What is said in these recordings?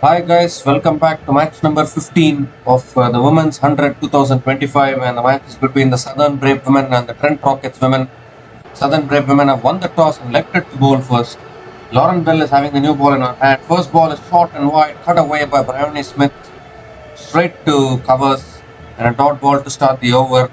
Hi guys, welcome back to match number 15 of the Women's 100 2025, and the match is between the Southern Brave women and the Trent Rockets women. Southern Brave women have won the toss and elected to bowl first. Lauren Bell is having the new ball in her hand. First ball is short and wide, cut away by Bryony Smith, straight to covers, and a dot ball to start the over.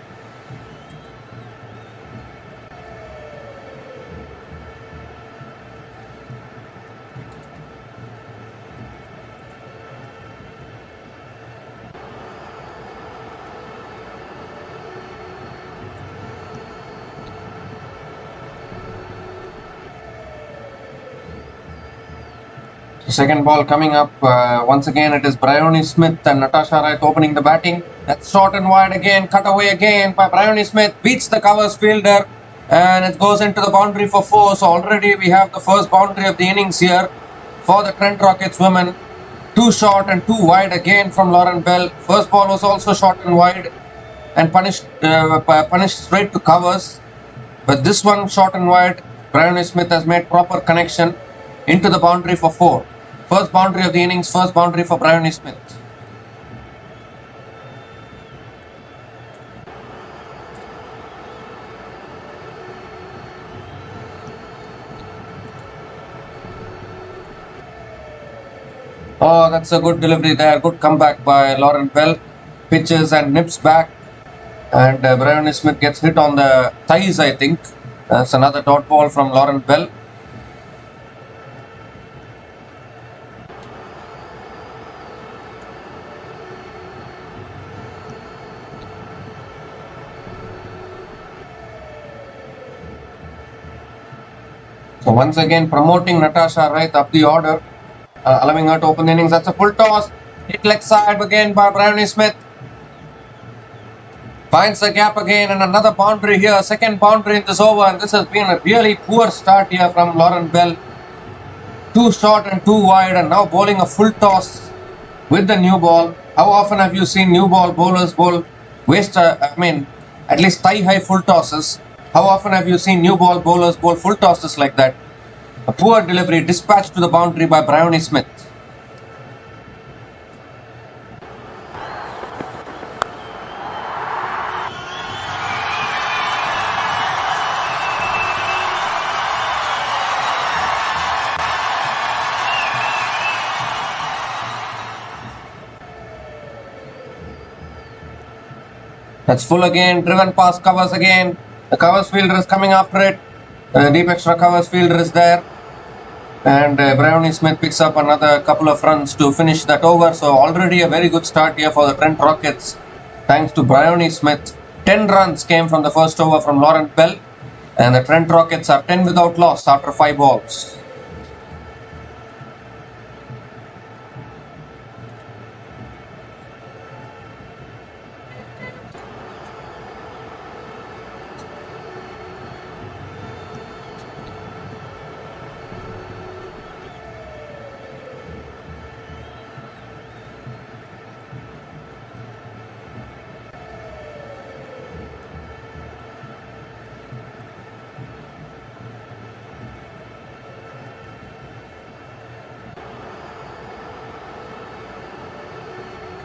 Second ball coming up. Once again, it is Bryony Smith and Natasha Wright opening the batting. That's short and wide again. Cut away again by Bryony Smith. Beats the covers fielder. And it goes into the boundary for 4. So already we have the first boundary of the innings here for the Trent Rockets women. 2 short and 2 wide again from Lauren Bell. First ball was also short and wide and punished straight to covers. But this one short and wide, Bryony Smith has made proper connection into the boundary for 4. First boundary of the innings, first boundary for Bryony Smith. Oh, that's a good delivery there. Good comeback by Lauren Bell. Pitches and nips back. And Bryony Smith gets hit on the thighs, I think. That's another dot ball from Lauren Bell. So once again promoting Natasha Wright up the order, allowing her to open the innings. That's a full toss. Hit leg side again by Bryony Smith. Finds the gap again and another boundary here. Second boundary in this over, and this has been a really poor start here from Lauren Bell. 2 short and 2 wide, and now bowling a full toss with the new ball. How often have you seen new ball bowlers bowl at least thigh-high full tosses? How often have you seen new ball bowlers bowl full tosses like that? A poor delivery, dispatched to the boundary by Bryony Smith. That's full again, driven past covers again. The covers fielder is coming after it. Deep extra covers fielder is there. And Bryony Smith picks up another couple of runs to finish that over. So already a very good start here for the Trent Rockets. Thanks to Bryony Smith. 10 runs came from the first over from Lauren Bell. And the Trent Rockets are 10 without loss after 5 balls.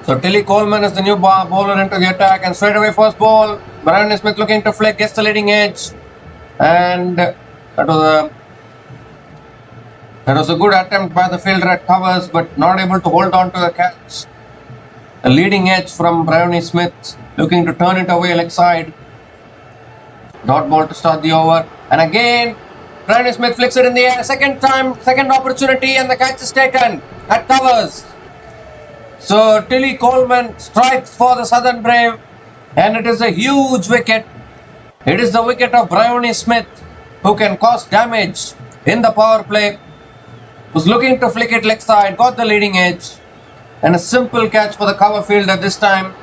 So Tilly Coleman is the new bowler into the attack, and straight away first ball. Bryony Smith looking to flick, gets the leading edge, and that was a good attempt by the fielder at covers, but not able to hold on to the catch. A leading edge from Bryony Smith, looking to turn it away leg side. Dot ball to start the over, and again Bryony Smith flicks it in the air. Second opportunity, and the catch is taken at covers. So Tilly Coleman strikes for the Southern Brave, and it is a huge wicket. It is the wicket of Bryony Smith, who can cause damage in the power play. Was looking to flick it leg side, got the leading edge, and a simple catch for the cover fielder this time.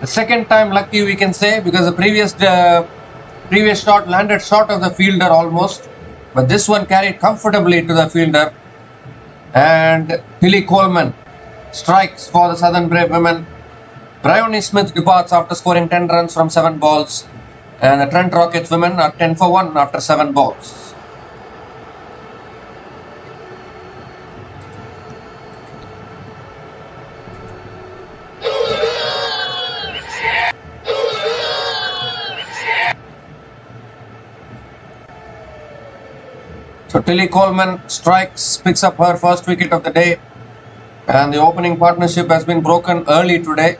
The second time lucky, we can say, because the previous shot landed short of the fielder almost, but this one carried comfortably to the fielder. And Tilly Coleman strikes for the Southern Brave women. Bryony Smith departs after scoring 10 runs from 7 balls, and the Trent Rockets women are 10 for 1 after 7 balls. So Tilly Coleman strikes, picks up her first wicket of the day, and the opening partnership has been broken early today.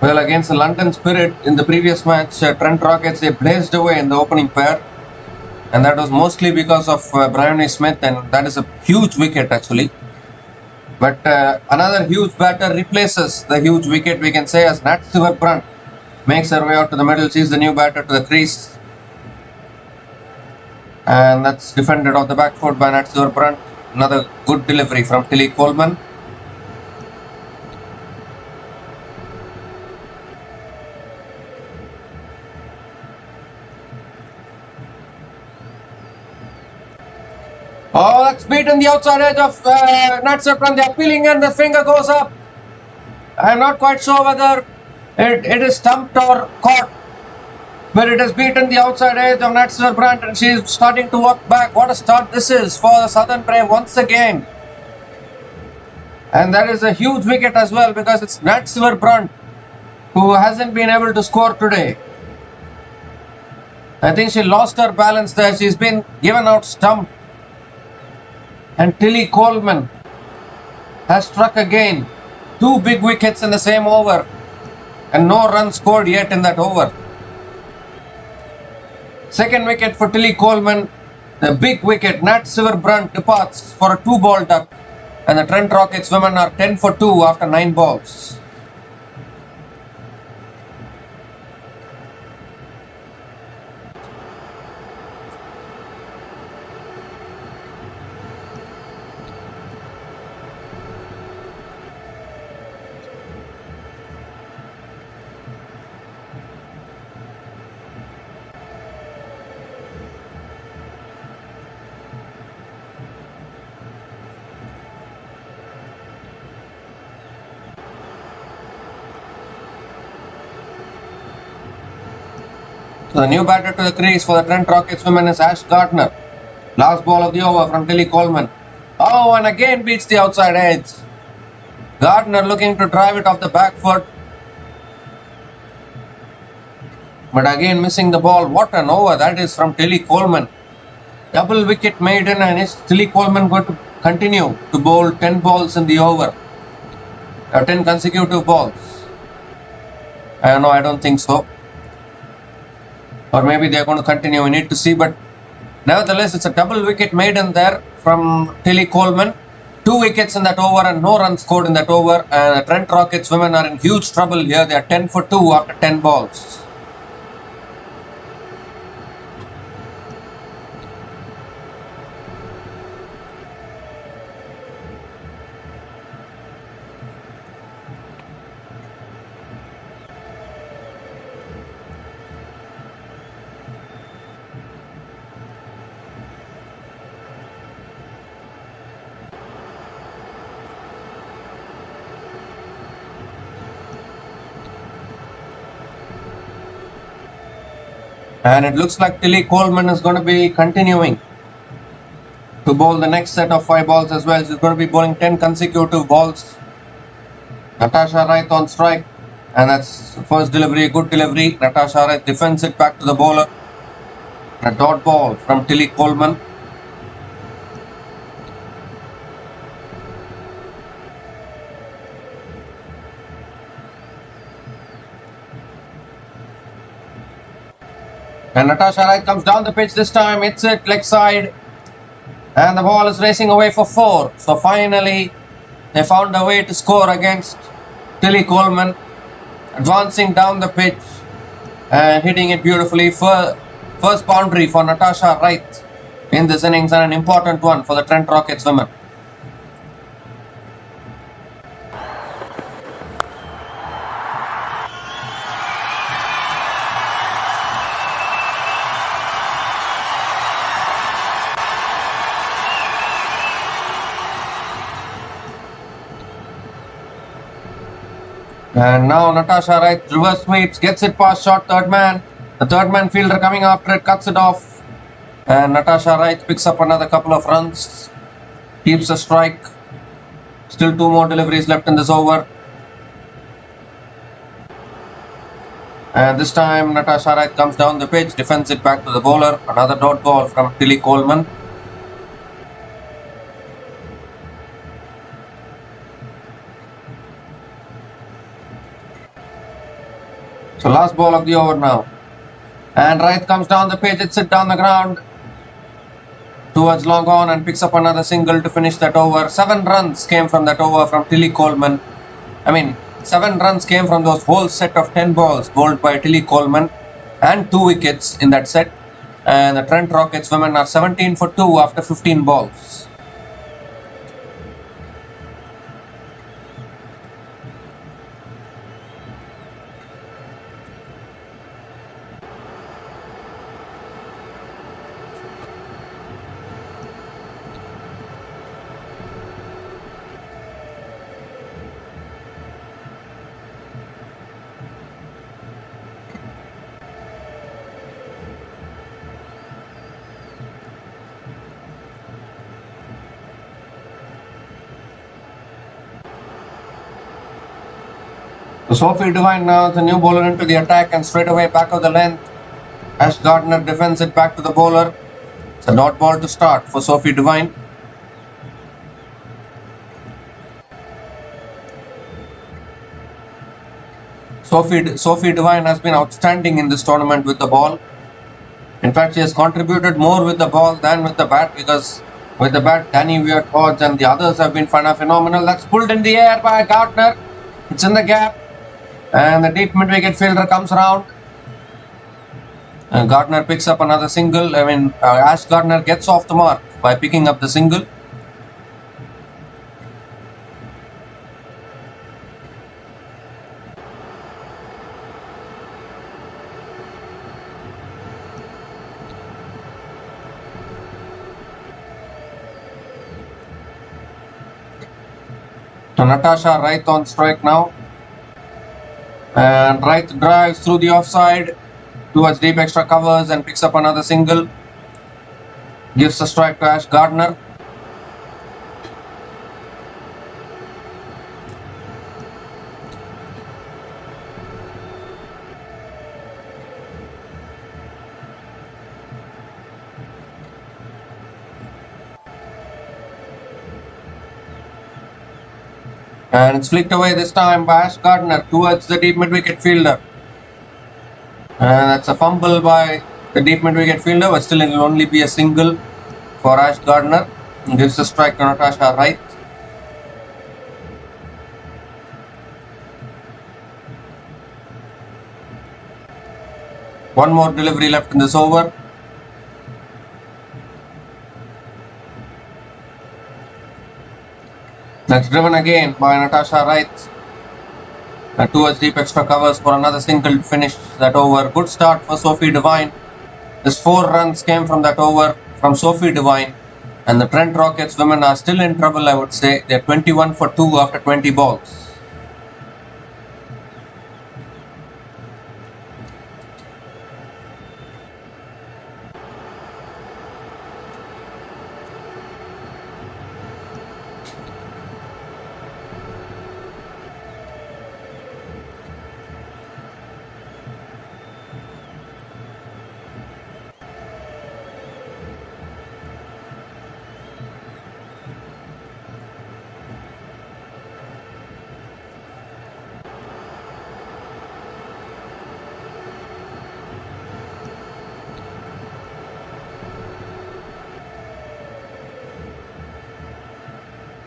Well, against the London Spirit in the previous match, Trent Rockets, they blazed away in the opening pair, and that was mostly because of Bryony Smith, and that is a huge wicket actually. But another huge batter replaces the huge wicket, we can say, as Nat Brunt makes her way out to the middle. She's the new batter to the crease. And that's defended off the back foot by Nat Brunt. Another good delivery from Tilly Coleman. Oh, that's beaten the outside edge of Nat Brunt. They're peeling and the finger goes up. I'm not quite sure whether it is stumped or caught, but it has beaten the outside edge of Nat Brunt, and she's starting to walk back. What a start this is for the Southern Brave once again. And that is a huge wicket as well, because it's Nat Brunt who hasn't been able to score today. I think she lost her balance there. She's been given out stumped. And Tilly Coleman has struck again. 2 big wickets in the same over, and no runs scored yet in that over. Second wicket for Tilly Coleman. The big wicket, Nat Brunt, departs for a 2-ball duck, and the Trent Rockets women are 10 for 2 after 9 balls. So the new batter to the crease for the Trent Rockets women is Ash Gardner. Last ball of the over from Tilly Coleman. Oh, and again beats the outside edge. Gardner looking to drive it off the back foot, but again missing the ball. What an over that is from Tilly Coleman. Double wicket maiden, and is Tilly Coleman going to continue to bowl 10 balls in the over? 10 consecutive balls? No, I don't think so. Or maybe they're going to continue, we need to see. But nevertheless, it's a double wicket maiden there from Tilly Coleman. 2 wickets in that over and no runs scored in that over. And the Trent Rockets women are in huge trouble here. They are 10 for 2 after 10 balls. And it looks like Tilly Coleman is going to be continuing to bowl the next set of 5 balls as well. She's going to be bowling 10 consecutive balls. Natasha Wright on strike, and that's the first delivery, a good delivery. Natasha Wright defends it back to the bowler. A dot ball from Tilly Coleman. And Natasha Wright comes down the pitch this time, hits it leg side, and the ball is racing away for 4. So finally, they found a way to score against Tilly Coleman, advancing down the pitch and hitting it beautifully. First boundary for Natasha Wright in this innings, and an important one for the Trent Rockets women. And now Natasha Wright reverse sweeps, gets it past short third man. The third man fielder coming after it, cuts it off. And Natasha Wright picks up another couple of runs, keeps a strike. Still 2 more deliveries left in this over. And this time Natasha Wright comes down the pitch, defends it back to the bowler. Another dot ball from Tilly Coleman. So last ball of the over now. And Wright comes down the pitch, hits it down the ground towards long on and picks up another single to finish that over. 7 runs came from that over from Tilly Coleman. 7 runs came from those whole set of 10 balls bowled by Tilly Coleman and 2 wickets in that set. And the Trent Rockets women are 17 for 2 after 15 balls. So Sophie Devine now the new bowler into the attack and straight away back of the length. Ash Gardner defends it back to the bowler. It's a dot ball to start for Sophie Devine. Sophie Devine has been outstanding in this tournament with the ball. In fact, she has contributed more with the ball than with the bat, because with the bat, Danny Weir, Hodge and the others have been phenomenal. That's pulled in the air by Gardner. It's in the gap. And the deep mid-wicket fielder comes around. And Gardner picks up another single. Ash Gardner gets off the mark by picking up the single. So Natasha Wright on strike now. And Wright drives through the offside towards deep extra covers and picks up another single. Gives a strike to Ash Gardner. And it's flicked away this time by Ash Gardner towards the deep mid-wicket fielder. And that's a fumble by the deep mid-wicket fielder, but still it will only be a single for Ash Gardner. And gives a strike to Natasha Wright. One more delivery left in this over. That's driven again by Natasha Wright towards deep extra covers for another single to finish that over. Good start for Sophie Devine. This 4 runs came from that over from Sophie Devine. And the Trent Rockets women are still in trouble, I would say. They're 21 for 2 after 20 balls.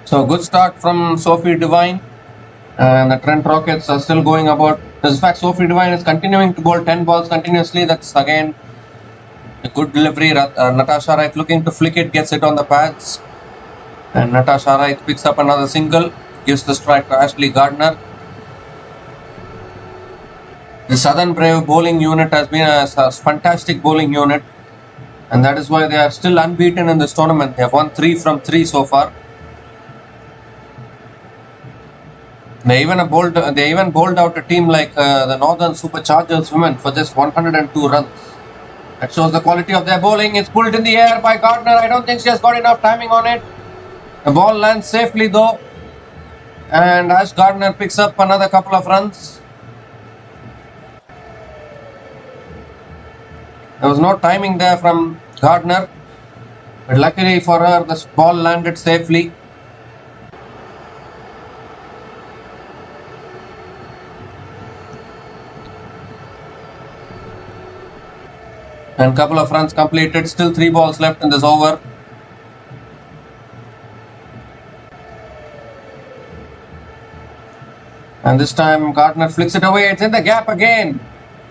So good start from Sophie Devine, and the Trent Rockets are still going about. In fact, Sophie Devine is continuing to bowl 10 balls continuously. That's again a good delivery. Natasha Wright looking to flick it, gets it on the pads, and Natasha Wright picks up another single, gives the strike to Ashley Gardner. The Southern Brave bowling unit has been a fantastic bowling unit, and that is why they are still unbeaten in this tournament. They have won 3 from 3 so far. They even bowled out a team like the Northern Superchargers women for just 102 runs. That shows the quality of their bowling. It's pulled in the air by Gardner. I don't think she has got enough timing on it. The ball lands safely though, and Ash Gardner picks up another couple of runs. There was no timing there from Gardner, but luckily for her, the ball landed safely. And a couple of runs completed. Still 3 balls left in this over. And this time Gardner flicks it away. It's in the gap again.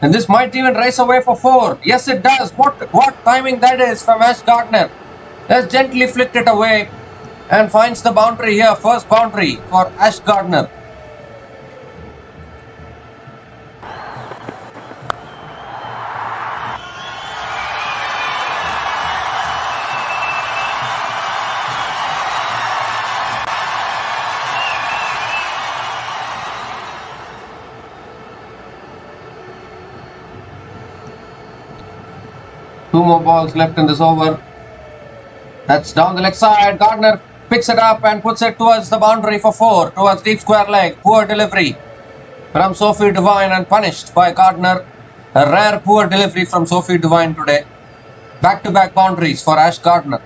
And this might even race away for 4. Yes, it does. What timing that is from Ash Gardner. Just gently flicked it away and finds the boundary here. First boundary for Ash Gardner. Two more balls left in this over. That's down the leg side. Gardner picks it up and puts it towards the boundary for 4, towards deep square leg. Poor delivery from Sophie Devine and punished by Gardner. A rare poor delivery from Sophie Devine today. Back-to-back boundaries for Ash Gardner.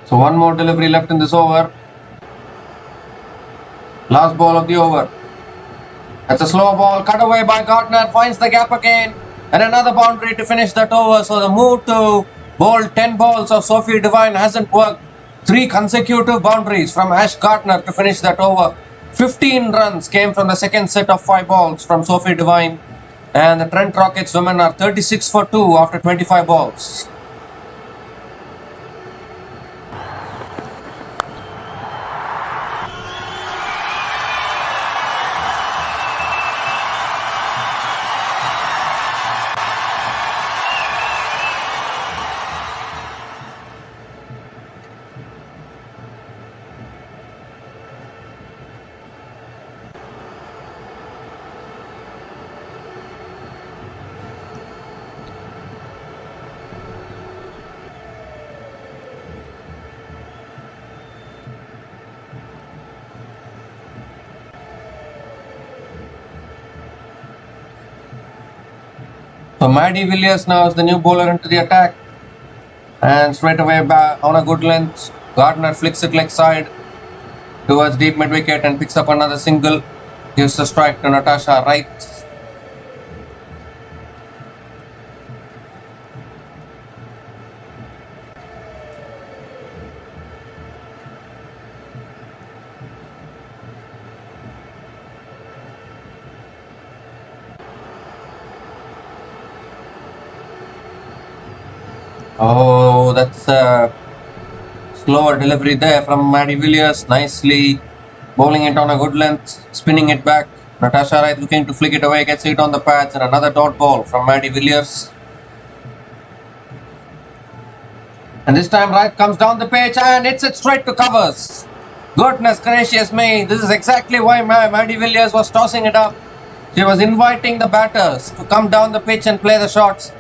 So one more delivery left in this over. Last ball of the over. That's a slow ball cut away by Gardner. Finds the gap again. And another boundary to finish that over. So the move to bowl 10 balls of Sophie Devine hasn't worked. 3 consecutive boundaries from Ash Gardner to finish that over. 15 runs came from the second set of 5 balls from Sophie Devine. And the Trent Rockets women are 36 for 2 after 25 balls. So Maddie Villiers now is the new bowler into the attack. And straight away back on a good length. Gardner flicks it leg side towards deep mid wicket and picks up another single. Gives the strike to Natasha Wright. Oh, that's a slower delivery there from Maddie Villiers. Nicely bowling it on a good length, spinning it back. Natasha Wright looking to flick it away, gets it on the pads, and another dot ball from Maddie Villiers. And this time Wright comes down the pitch and hits it straight to covers. Goodness gracious me, this is exactly why Maddie Villiers was tossing it up. She was inviting the batters to come down the pitch and play the shots.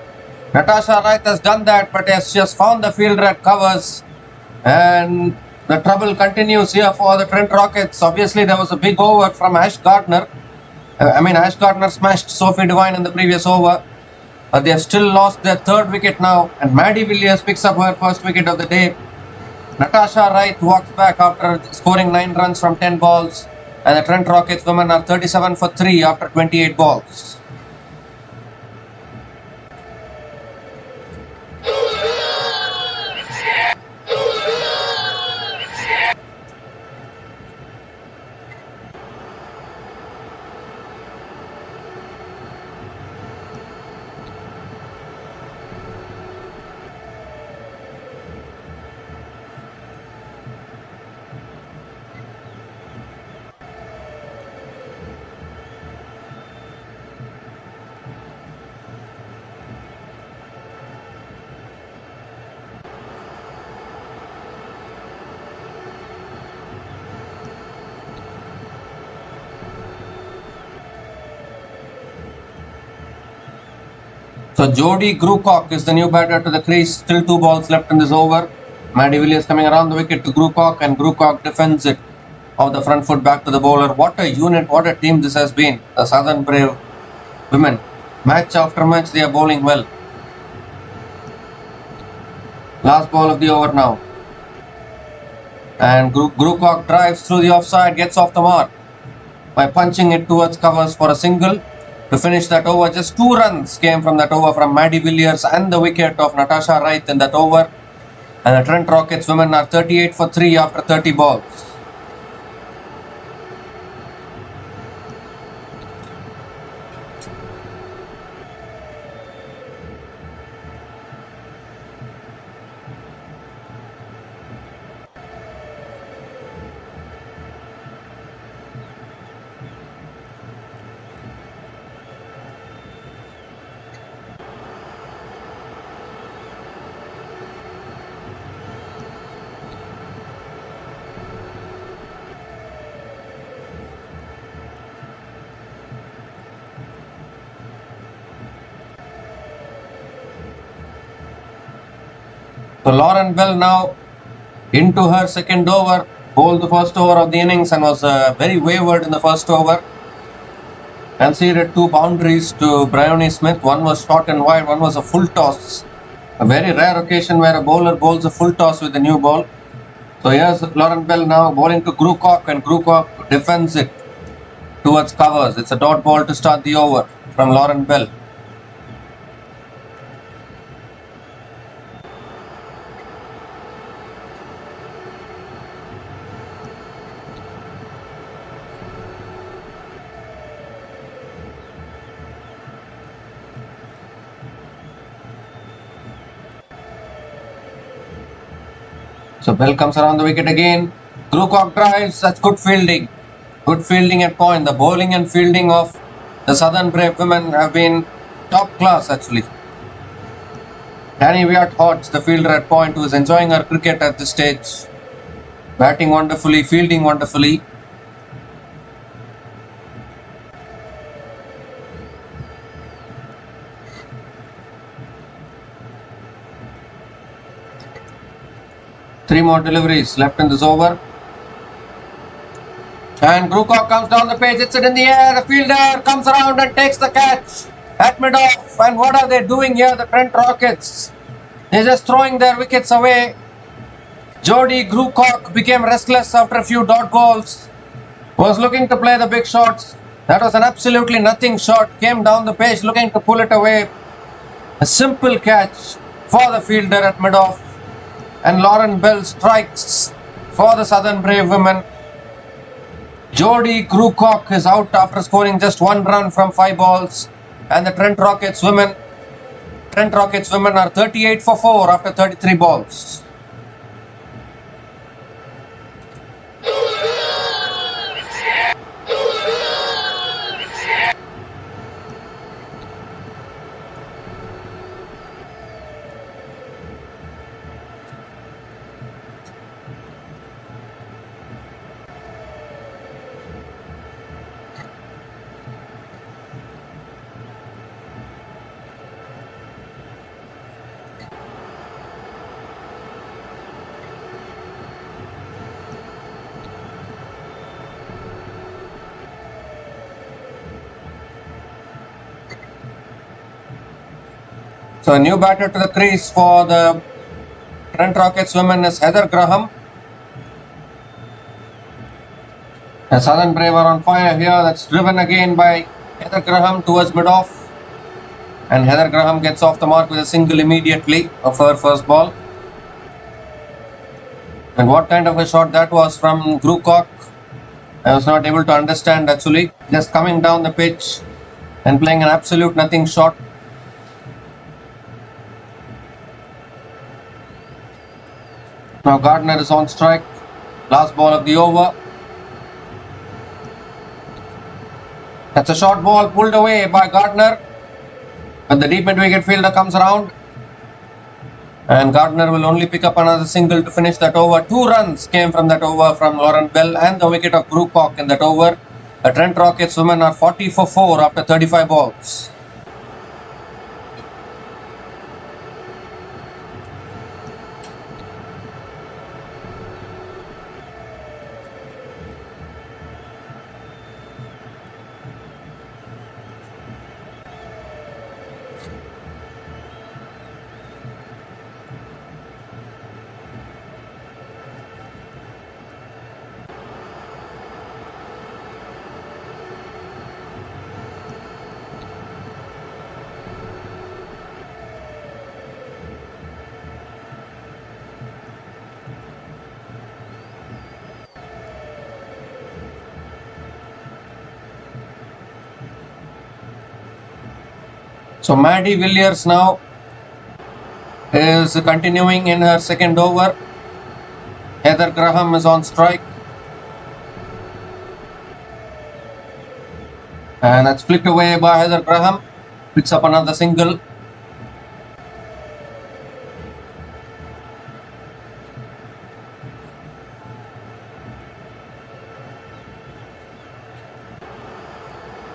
Natasha Wright has done that, but she has found the fielder at covers. And the trouble continues here for the Trent Rockets. Obviously, there was a big over from Ash Gardner. Ash Gardner smashed Sophie Devine in the previous over. But they have still lost their 3rd wicket now. And Maddie Villiers picks up her 1st wicket of the day. Natasha Wright walks back after scoring 9 runs from 10 balls. And the Trent Rockets women are 37 for 3 after 28 balls. So Jody Grewcock is the new batter to the crease. Still 2 balls left in this over. Maddie Villiers coming around the wicket to Grewcock, and Grewcock defends it off the front foot back to the bowler. What a unit, what a team this has been. The Southern Brave women. Match after match they are bowling well. Last ball of the over now. And Grewcock drives through the offside, gets off the mark by punching it towards covers for a single. To finish that over, just 2 runs came from that over from Maddie Villiers and the wicket of Natasha Wright in that over. And the Trent Rockets women are 38 for 3 after 30 balls. So Lauren Bell now into her second over, bowled the first over of the innings and was very wayward in the first over. Conceded 2 boundaries to Bryony Smith. One was short and wide, one was a full toss. A very rare occasion where a bowler bowls a full toss with a new ball. So here's Lauren Bell now bowling to Grewcock, and Grewcock defends it towards covers. It's a dot ball to start the over from Lauren Bell. So Bell comes around the wicket again. Grewcock drives. That's good fielding. Good fielding at point. The bowling and fielding of the Southern Brave women have been top class actually. Danny Wyatt Hodge, the fielder at point, who is enjoying her cricket at this stage. Batting wonderfully, fielding wonderfully. Three more deliveries left in this over. And Grewcock comes down the pitch, hits it in the air. The fielder comes around and takes the catch at mid-off. And what are they doing here, the Trent Rockets? They're just throwing their wickets away. Jody Grewcock became restless after a few dot balls. Was looking to play the big shots. That was an absolutely nothing shot. Came down the pitch looking to pull it away. A simple catch for the fielder at mid-off. And Lauren Bell strikes for the Southern Brave women. Jody Grewcock is out after scoring just 1 run from 5 balls. And the Trent Rockets women are 38 for 4 after 33 balls. So a new batter to the crease for the Trent Rockets women is Heather Graham. The Southern Brave are on fire here. That's driven again by Heather Graham towards mid-off. And Heather Graham gets off the mark with a single immediately of her first ball. And what kind of a shot that was from Grewcock, I was not able to understand actually. Just coming down the pitch and playing an absolute nothing shot. Now Gardner is on strike. Last ball of the over. That's a short ball pulled away by Gardner. But the deep mid-wicket fielder comes around. And Gardner will only pick up another single to finish that over. 2 runs came from that over from Lauren Bell and the wicket of Grewcock in that over. The Trent Rockets women are 40 for 4 after 35 balls. So Maddie Villiers now is continuing in her second over. Heather Graham is on strike. And that's flicked away by Heather Graham. Picks up another single.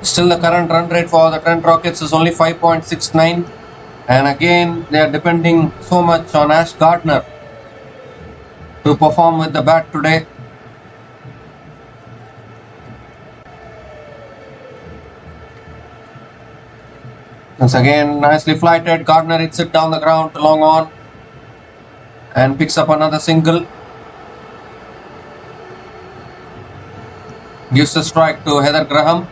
Still the current run rate for the Trent Rockets is only 5.69. And again, they are depending so much on Ash Gardner to perform with the bat today. Once again, nicely flighted. Gardner hits it down the ground to long on and picks up another single. Gives a strike to Heather Graham.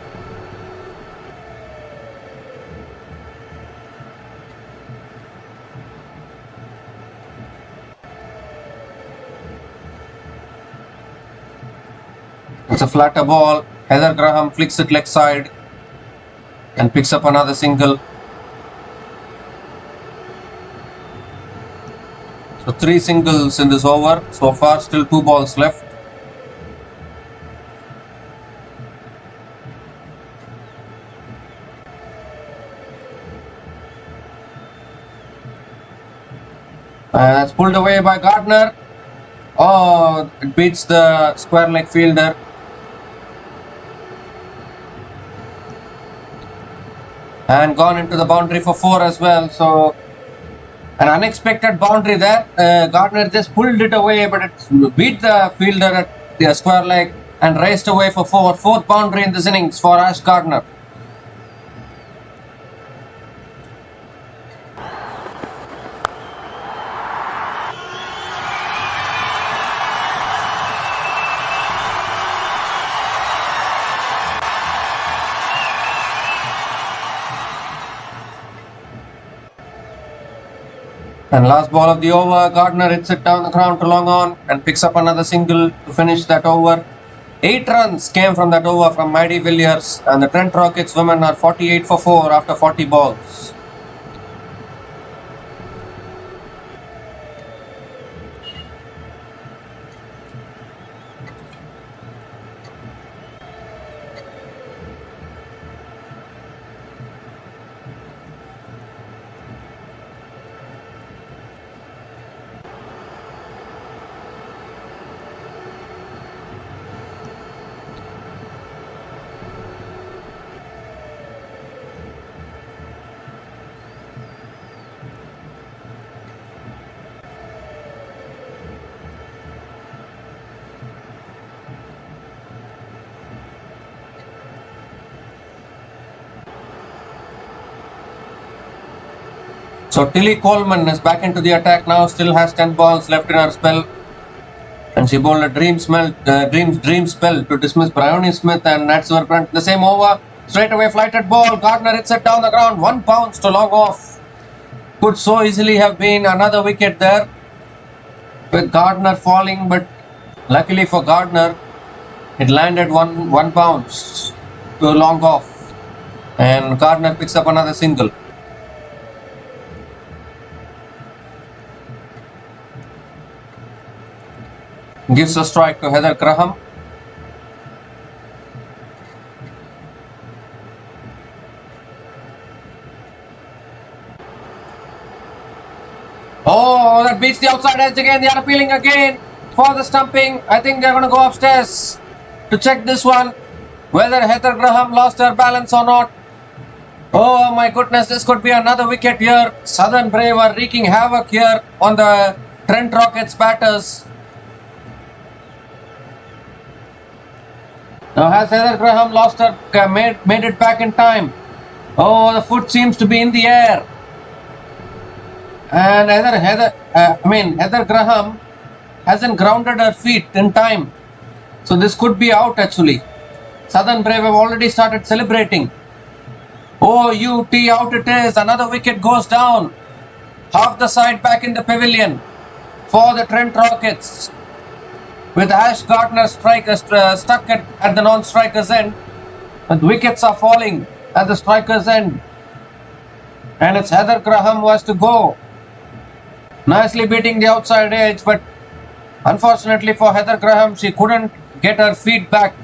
It's a flatter ball. Heather Graham flicks it leg side and picks up another single. So 3 singles in this over. So far, still 2 balls left. That's pulled away by Gardner. Oh, it beats the square leg fielder. And gone into the boundary for 4 as well. So an unexpected boundary there. Gardner just pulled it away, but it beat the fielder at the square leg and raced away for 4. 4th boundary in this innings for Ash Gardner. And last ball of the over, Gardner hits it down the ground to long on and picks up another single to finish that over. 8 runs came from that over from Maddie Villiers, and the Trent Rockets women are 48 for 4 after 40 balls. So Tilly Coleman is back into the attack now, still has 10 balls left in her spell. And she bowled a dream spell to dismiss Bryony Smith and Nat Silverbrand. The same over, straight away flighted ball. Gardner hits it down the ground, 1 bounce to long off. Could so easily have been another wicket there with Gardner falling, but luckily for Gardner, it landed one bounce to long off. And Gardner picks up another single. Gives a strike to Heather Graham. Oh, that beats the outside edge again. They are appealing again for the stumping. I think they're going to go upstairs to check this one, whether Heather Graham lost her balance or not. Oh my goodness, this could be another wicket here. Southern Brave are wreaking havoc here on the Trent Rockets batters. Now has Heather Graham lost her, made it back in time? Oh, the foot seems to be in the air. And Heather Graham hasn't grounded her feet in time. So this could be out actually. Southern Brave have already started celebrating. Oh, UT, out it is. Another wicket goes down. Half the side back in the pavilion for the Trent Rockets, with Ash Gardner stuck at the non-striker's end. And wickets are falling at the striker's end. And it's Heather Graham who has to go. Nicely beating the outside edge, but unfortunately for Heather Graham, she couldn't get her feet back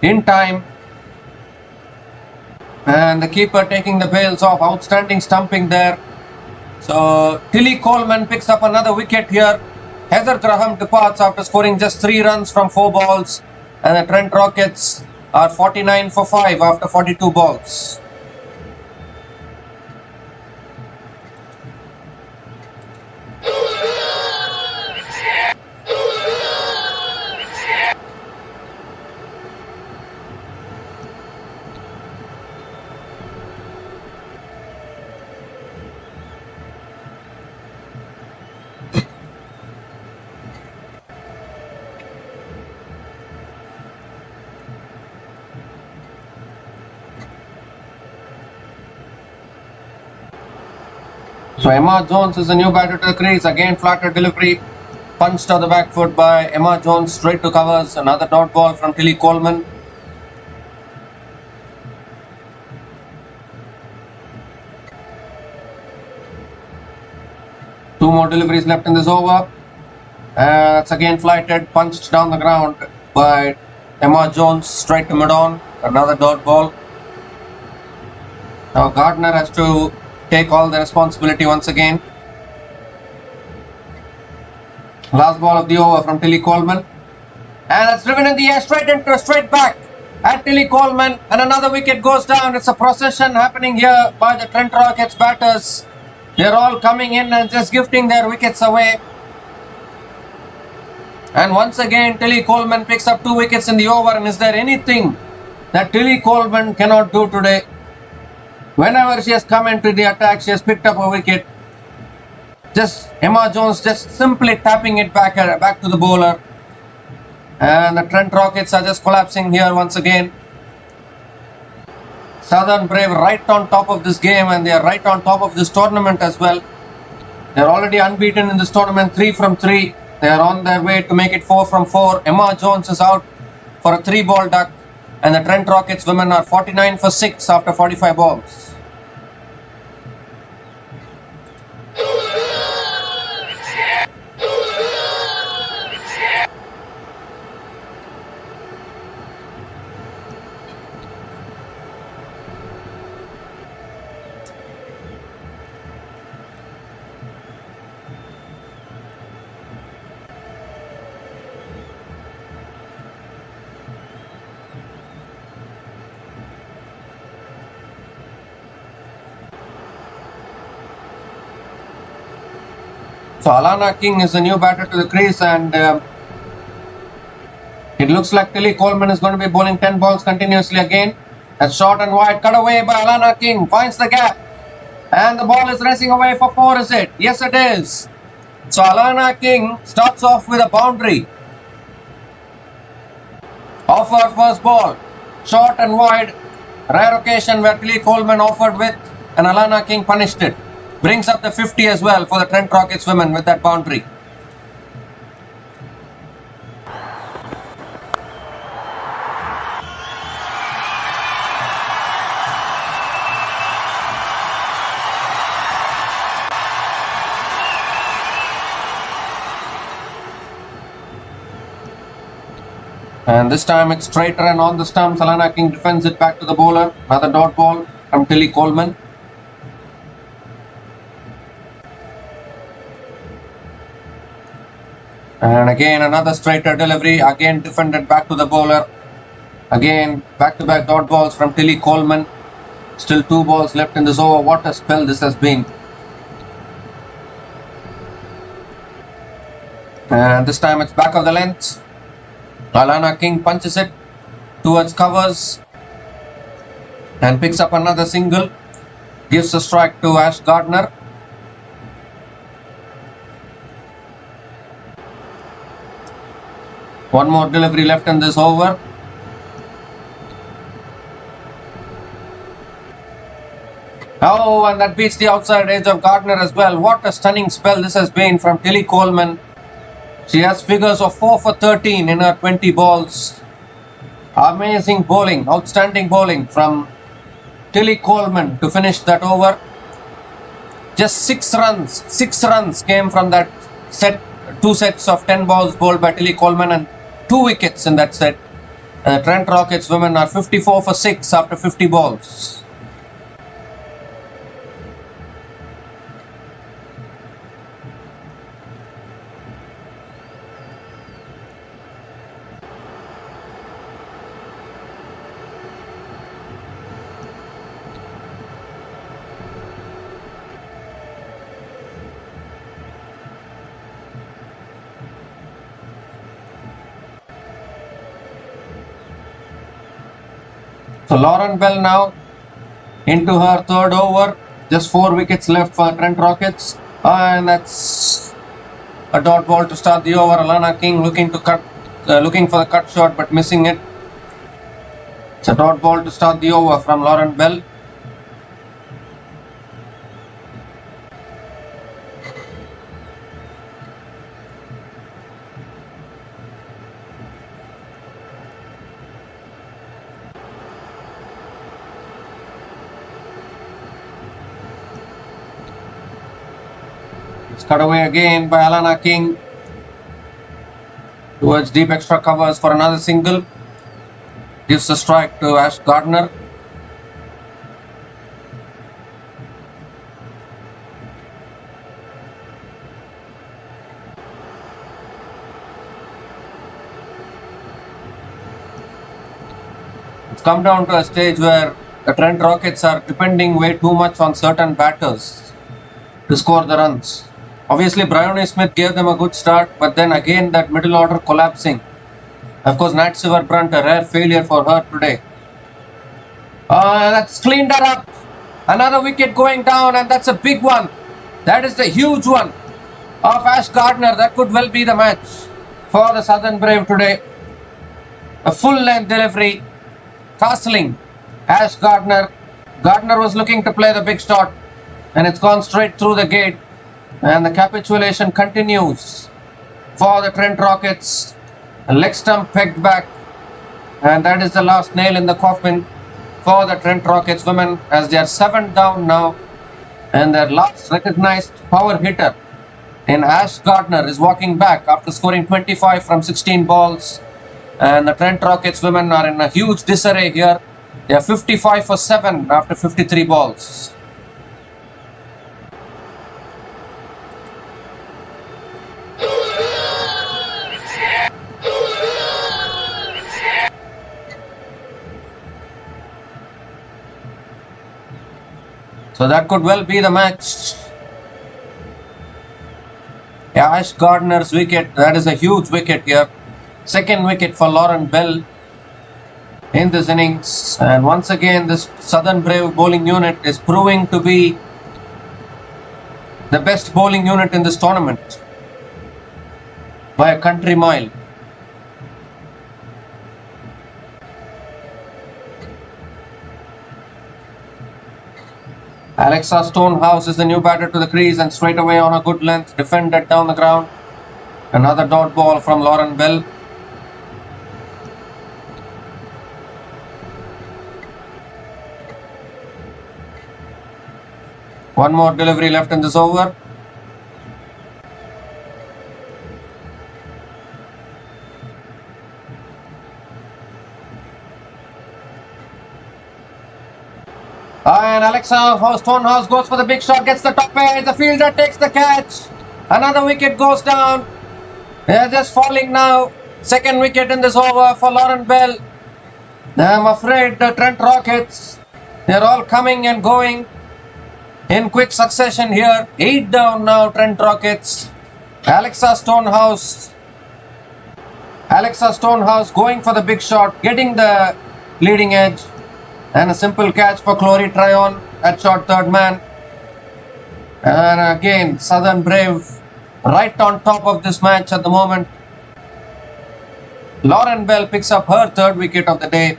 in time. And the keeper taking the bails off. Outstanding stumping there. So Tilly Coleman picks up another wicket here. Heather Graham departs after scoring just 3 runs from 4 balls. And the Trent Rockets are 49 for 5 after 42 balls. So Emma Jones is the new batter to the crease. Again flatter delivery. Punched on the back foot by Emma Jones straight to covers. Another dot ball from Tilly Coleman. Two more deliveries left in this over. It's again flighted, punched down the ground by Emma Jones straight to mid-on. Another dot ball. Now Gardner has to take all the responsibility once again. Last ball of the over from Tilly Coleman. And it's driven in the air straight back at Tilly Coleman. And another wicket goes down. It's a procession happening here by the Trent Rockets batters. They're all coming in and just gifting their wickets away. And once again, Tilly Coleman picks up 2 wickets in the over. And is there anything that Tilly Coleman cannot do today? Whenever she has come into the attack, she has picked up a wicket. Just Emma Jones just simply tapping it back to the bowler. And the Trent Rockets are just collapsing here once again. Southern Brave right on top of this game, and they are right on top of this tournament as well. They are already unbeaten in this tournament, 3 from 3. They are on their way to make it 4 from 4. Emma Jones is out for a 3-ball duck. And the Trent Rockets women are 49 for 6 after 45 balls. So Alana King is the new batter to the crease, and it looks like Tilly Coleman is going to be bowling 10 balls continuously again. That's short and wide, cut away by Alana King, finds the gap, and the ball is racing away for 4, is it? Yes, it is. So Alana King starts off with a boundary off her first ball, short and wide. Rare occasion where Tilly Coleman offered with, and Alana King punished it. Brings up the 50 as well for the Trent Rockets women with that boundary. And this time it's straighter and on the stumps. Alana King defends it back to the bowler. Another dot ball from Tilly Coleman. And again another straighter delivery, again defended back to the bowler. Again back-to-back dot balls from Tilly Coleman. Still 2 balls left in this over. What a spell this has been. And this time it's back of the length. Alana King punches it towards covers and picks up another single. Gives a strike to Ash Gardner. One more delivery left in this over. Oh, and that beats the outside edge of Gardner as well. What a stunning spell this has been from Tilly Coleman. She has figures of 4 for 13 in her 20 balls. Amazing bowling, outstanding bowling from Tilly Coleman to finish that over. Just 6 runs. 6 runs came from that set. 2 sets of 10 balls bowled by Tilly Coleman and 2 wickets in that set. Trent Rockets women are 54 for 6 after 50 balls. So Lauren Bell now into her third over. Just 4 wickets left for Trent Rockets. And that's a dot ball to start the over. Alana King looking for the cut shot but missing it. It's a dot ball to start the over from Lauren Bell. It's cut away again by Alana King towards deep extra covers for another single. Gives a strike to Ash Gardner. It's come down to a stage where the Trent Rockets are depending way too much on certain batters to score the runs. Obviously, Bryony Smith gave them a good start, but then again that middle order collapsing. Of course, Nat Silverbrunt, a rare failure for her today. That's cleaned her up. Another wicket going down, and that's a big one. That is the huge one of Ash Gardner. That could well be the match for the Southern Brave today. A full-length delivery. Castling Ash Gardner. Gardner was looking to play the big shot, and it's gone straight through the gate. And the capitulation continues for the Trent Rockets. A leg stump pegged back, and that is the last nail in the coffin for the Trent Rockets women, as they are 7 down now, and their last recognized power hitter in Ash Gardner is walking back after scoring 25 from 16 balls. And the Trent Rockets women are in a huge disarray here. They are 55 for 7 after 53 balls. So that could well be the match. Ash Gardner's wicket, that is a huge wicket here. Second wicket for Lauren Bell in this innings. And once again, this Southern Brave bowling unit is proving to be the best bowling unit in this tournament by a country mile. Alexa Stonehouse is the new batter to the crease, and straight away on a good length, defended down the ground. Another dot ball from Lauren Bell. One more delivery left in this over. And Alexa Stonehouse goes for the big shot, gets the top edge, the fielder takes the catch. Another wicket goes down. They're just falling now. Second wicket in this over for Lauren Bell. I'm afraid the Trent Rockets, they're all coming and going in quick succession here. 8 down now, Trent Rockets. Alexa Stonehouse going for the big shot, getting the leading edge. And a simple catch for Chloe Tryon at short third man. And again, Southern Brave right on top of this match at the moment. Lauren Bell picks up her third wicket of the day.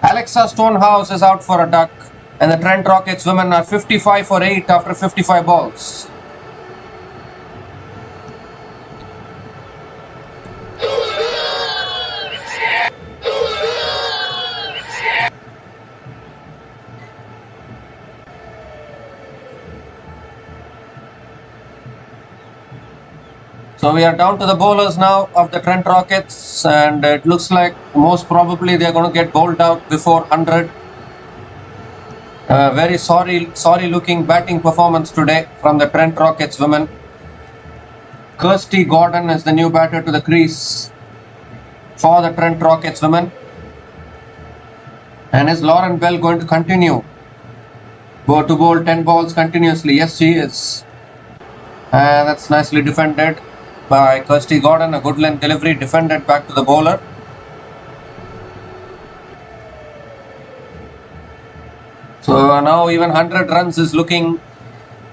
Alexa Stonehouse is out for a duck. And the Trent Rockets women are 55 for 8 after 55 balls. So we are down to the bowlers now of the Trent Rockets, and it looks like most probably they are going to get bowled out before 100. Very sorry looking batting performance today from the Trent Rockets women. Kirsty Gordon is the new batter to the crease for the Trent Rockets women. And is Lauren Bell going to continue to bowl 10 balls continuously? Yes, she is. And that's nicely defended by Kirsty Gordon. A good length delivery, defended back to the bowler. So now even 100 runs is looking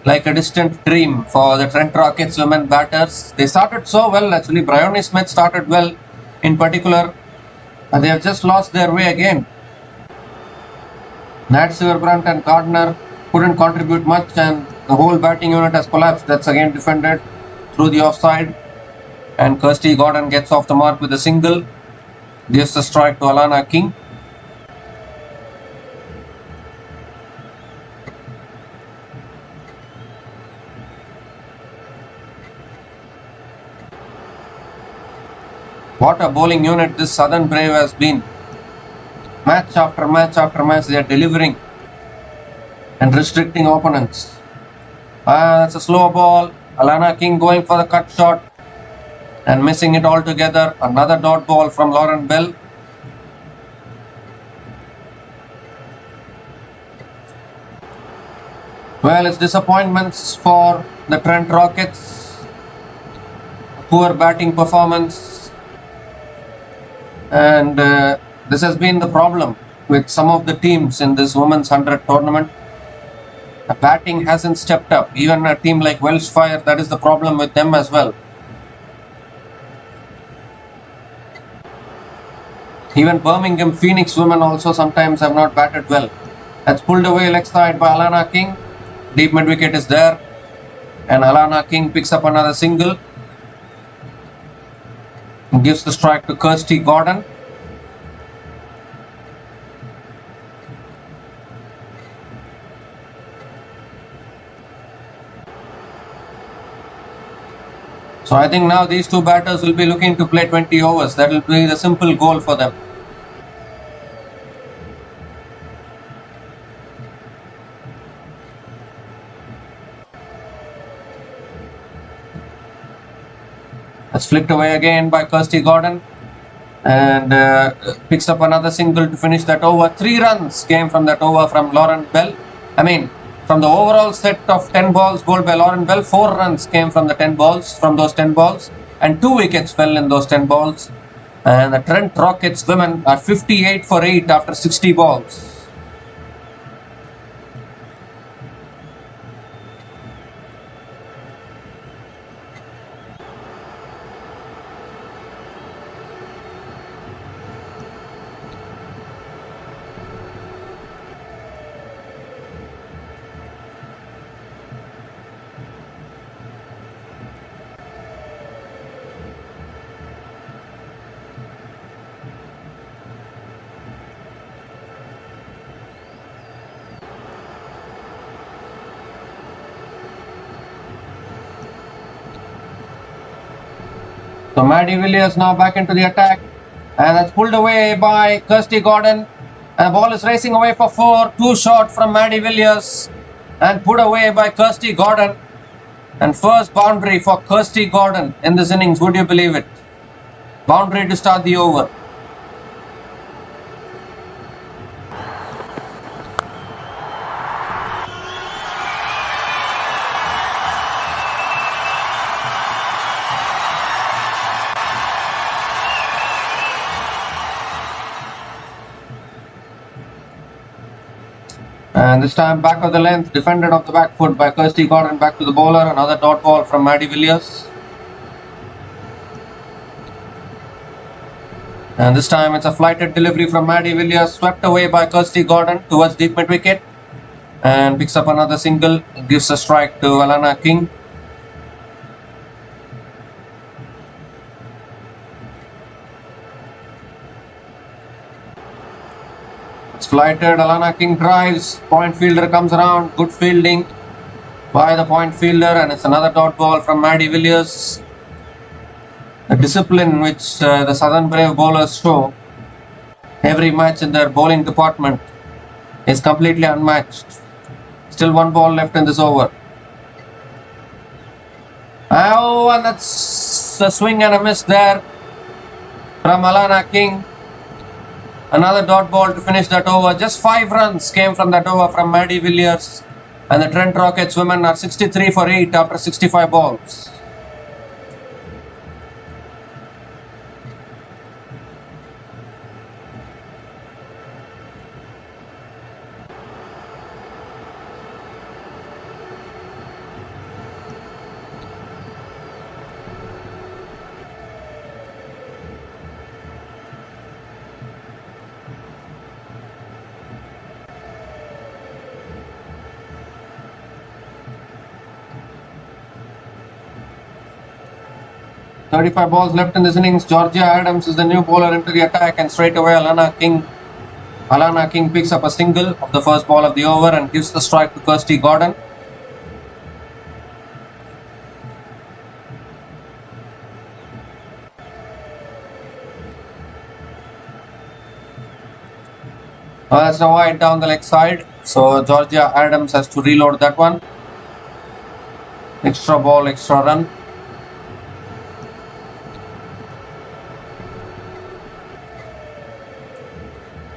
like a distant dream for the Trent Rockets women batters. They started so well actually. Bryony Smith started well in particular, and they have just lost their way again. Nat Silverbrunt and Gardner couldn't contribute much, and the whole batting unit has collapsed. That's again defended through the offside, and Kirsty Gordon gets off the mark with a single, gives the strike to Alana King. What a bowling unit this Southern Brave has been. Match after match after match, they are delivering and restricting opponents. That's a slow ball. Alana King going for the cut shot and missing it altogether. Another dot ball from Lauren Bell. Well, it's disappointments for the Trent Rockets. Poor batting performance. And this has been the problem with some of the teams in this women's 100 tournament. The batting hasn't stepped up. Even a team like Welsh Fire, that is the problem with them as well. Even Birmingham Phoenix women also sometimes have not batted well. That's pulled away leg side by Alana King. Deep mid wicket is there, and Alana King picks up another single. Gives the strike to Kirsty Gordon. So I think now these two batters will be looking to play 20 overs. That will be the simple goal for them. That's flicked away again by Kirsty Gordon, and picks up another single to finish that over. 3 runs came from that over from Lauren Bell. From the overall set of 10 balls bowled by Lauren Bell, 4 runs came from the 10 balls, from those 10 balls, and 2 wickets fell in those 10 balls. And the Trent Rockets women are 58 for 8 after 60 balls. So Maddie Villiers now back into the attack, and that's pulled away by Kirsty Gordon. And the ball is racing away for 4, too short from Maddie Villiers, and put away by Kirsty Gordon. And first boundary for Kirsty Gordon in this innings, would you believe it? Boundary to start the over. And this time back of the length, defended off the back foot by Kirsty Gordon, back to the bowler. Another dot ball from Maddie Villiers. And this time it's a flighted delivery from Maddie Villiers, swept away by Kirsty Gordon towards deep mid wicket. And picks up another single, gives a strike to Alana King. It's flighted, Alana King drives, point fielder comes around, good fielding by the point fielder, and it's another dot ball from Maddie Villiers. The discipline which the Southern Brave bowlers show every match in their bowling department is completely unmatched. Still one ball left in this over. Oh, and that's a swing and a miss there from Alana King. Another dot ball to finish that over. Just 5 runs came from that over from Maddie Villiers. And the Trent Rockets women are 63 for 8 after 65 balls. "35 balls left in this innings. Georgia Adams is the new bowler into the attack, and straight away Alana King picks up a single of the first ball of the over and gives the strike to Kirsty Gordon. That's a wide down the leg side, so Georgia Adams has to reload that one. Extra ball, extra run.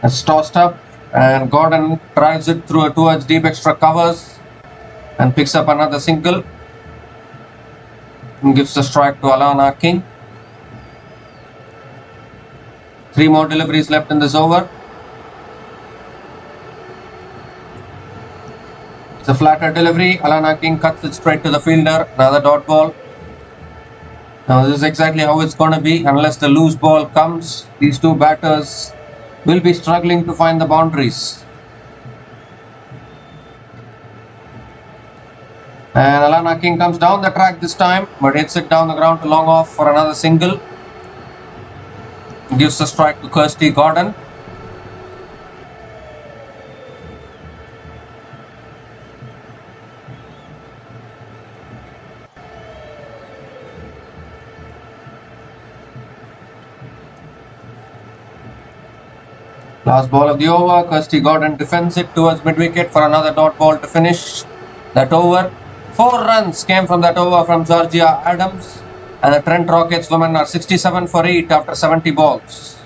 It's tossed up, and Gordon drives it through towards deep extra covers and picks up another single and gives the strike to Alana King. 3 more deliveries left in this over. It's a flatter delivery. Alana King cuts it straight to the fielder. Another dot ball. Now this is exactly how it's going to be. Unless the loose ball comes, these two batters will be struggling to find the boundaries. And Alana King comes down the track this time, but hits it down the ground to long off for another single. Gives the strike to Kirsty Gordon. Last ball of the over, Kirsty Gordon defends it towards mid-wicket for another dot ball to finish that over. 4 runs came from that over from Georgia Adams, and the Trent Rockets women are 67 for 8 after 70 balls.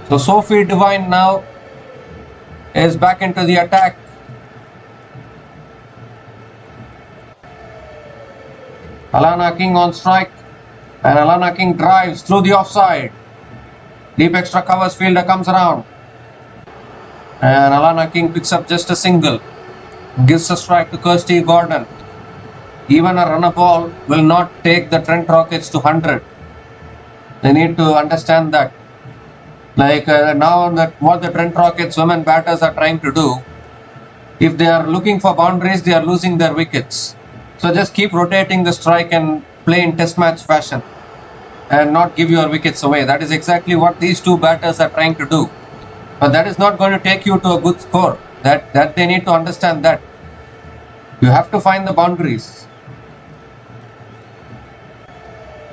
So Sophie Devine now is back into the attack. Alana King on strike, and Alana King drives through the offside. Deep extra covers, fielder comes around, and Alana King picks up just a single. Gives a strike to Kirsty Gordon. Even a runner ball will not take the Trent Rockets to 100. They need to understand that. Now that what the Trent Rockets women batters are trying to do, if they are looking for boundaries, they are losing their wickets. So just keep rotating the strike and play in test match fashion and not give your wickets away. That is exactly what these two batters are trying to do. But that is not going to take you to a good score. That they need to understand that. You have to find the boundaries.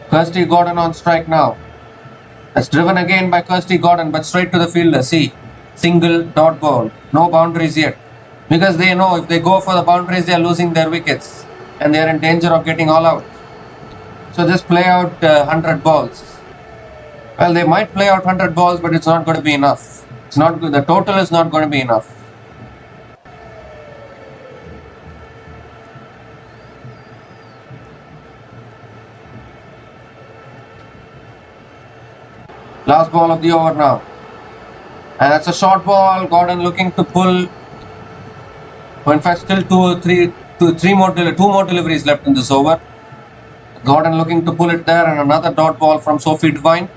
Kirsty Gordon on strike now. That's driven again by Kirsty Gordon, but straight to the fielder. See, single dot ball. No boundaries yet. Because they know if they go for the boundaries, they are losing their wickets. And they are in danger of getting all out. So just play out 100 balls. Well, they might play out 100 balls, but it's not going to be enough. It's not good. The total is not going to be enough. Last ball of the over now. And that's a short ball. Gordon looking to pull. Oh, in fact, still two more deliveries left in this over. Gordon looking to pull it there, and another dot ball from Sophie Devine.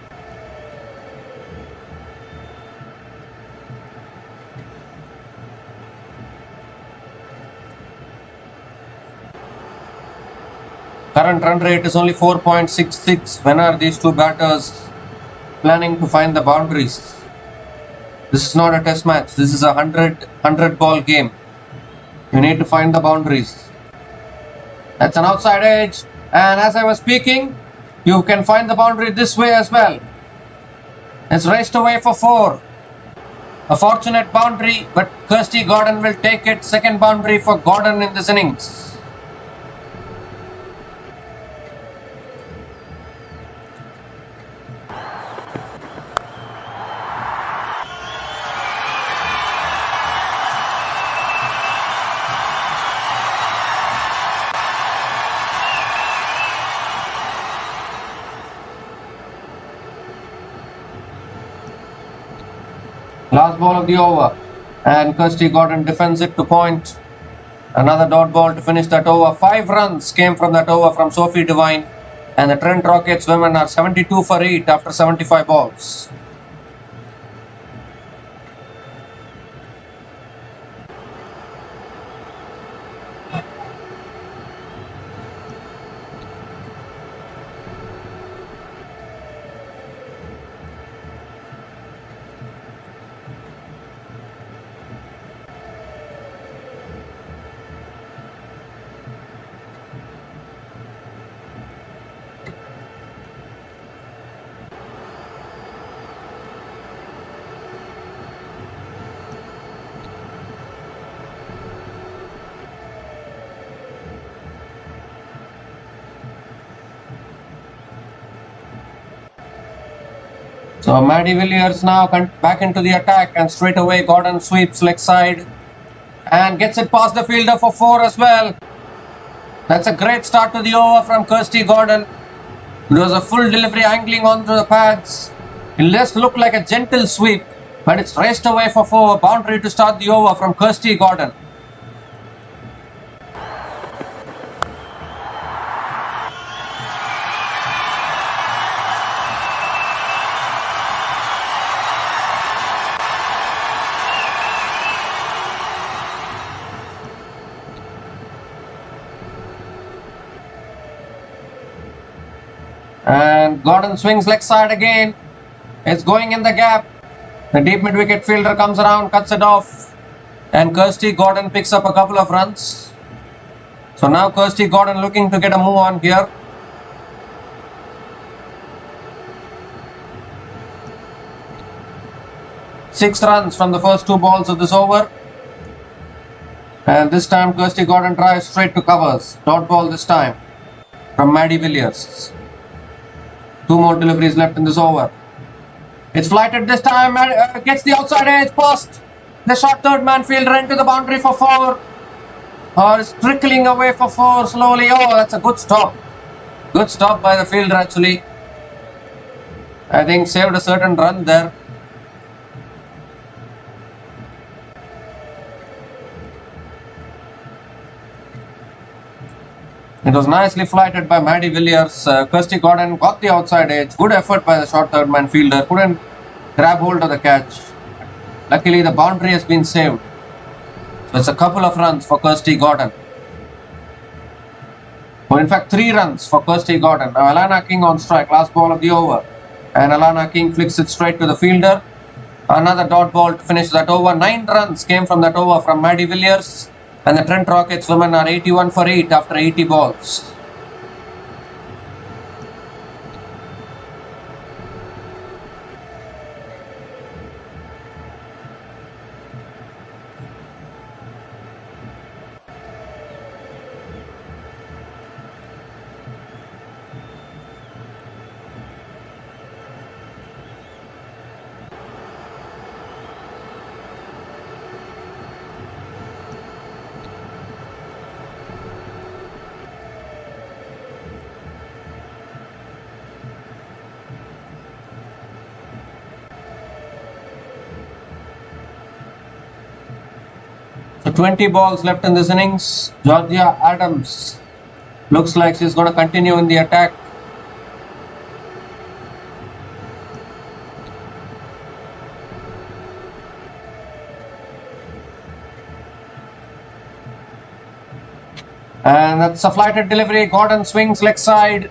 Current run rate is only 4.66. When are these two batters planning to find the boundaries? This is not a test match. This is a 100 ball game. You need to find the boundaries. That's an outside edge. And as I was speaking, you can find the boundary this way as well. It's raced away for 4. A fortunate boundary, but Kirsty Gordon will take it. Second boundary for Gordon in this innings. Last ball of the over, and Kirsty Gordon defends it to point. Another dot ball to finish that over. 5 runs came from that over from Sophie Devine, and the Trent Rockets women are 72 for 8 after 75 balls. So Maddie Villiers now back into the attack, and straight away Gordon sweeps leg side and gets it past the fielder for 4 as well. That's a great start to the over from Kirsty Gordon. It was a full delivery angling onto the pads. It just looked like a gentle sweep, but it's raced away for 4. Boundary to start the over from Kirsty Gordon. And Gordon swings leg side again. It's going in the gap. The deep mid wicket fielder comes around, cuts it off, and Kirsty Gordon picks up a couple of runs. So now Kirsty Gordon looking to get a move on here. Six runs from the first 2 balls of this over. And this time Kirsty Gordon drives straight to covers. Dot ball this time from Maddie Villiers. 2 more deliveries left in this over. It's flighted this time, gets the outside edge, past the short third man fielder into the boundary for 4. It's trickling away for 4 slowly. Oh, that's a good stop. Good stop by the fielder actually. I think saved a certain run there. It was nicely flighted by Maddie Villiers. Kirsty Gordon got the outside edge. Good effort by the short third man fielder. Couldn't grab hold of the catch. Luckily, the boundary has been saved. So it's a couple of runs for Kirsty Gordon. Well, in fact, 3 runs for Kirsty Gordon. Now Alana King on strike. Last ball of the over. And Alana King flicks it straight to the fielder. Another dot ball to finish that over. 9 runs came from that over from Maddie Villiers. And the Trent Rockets women are 81 for 8 after 80 balls. So 20 balls left in this innings. Georgia Adams looks like she's going to continue in the attack. And that's a flighted delivery. Gordon swings leg side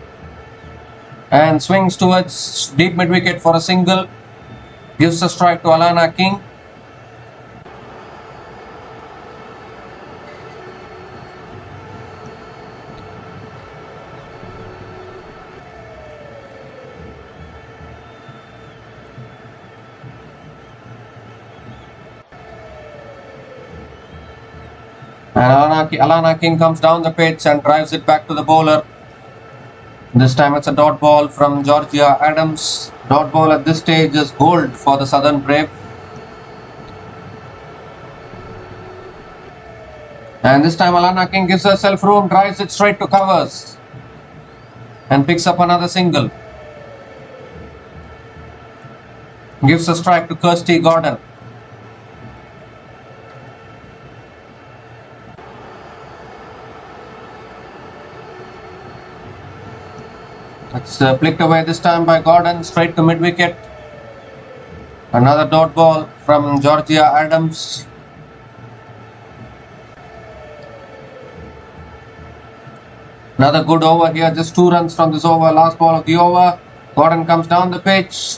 and swings towards deep mid wicket for a single. Gives a strike to Alana King. And Alana King comes down the pitch and drives it back to the bowler. This time it's a dot ball from Georgia Adams. Dot ball at this stage is gold for the Southern Brave. And this time Alana King gives herself room, drives it straight to covers and picks up another single. Gives a strike to Kirsty Gordon. It's flicked away this time by Gordon, straight to mid-wicket. Another dot ball from Georgia Adams. Another good over here, just 2 runs from this over, last ball of the over. Gordon comes down the pitch,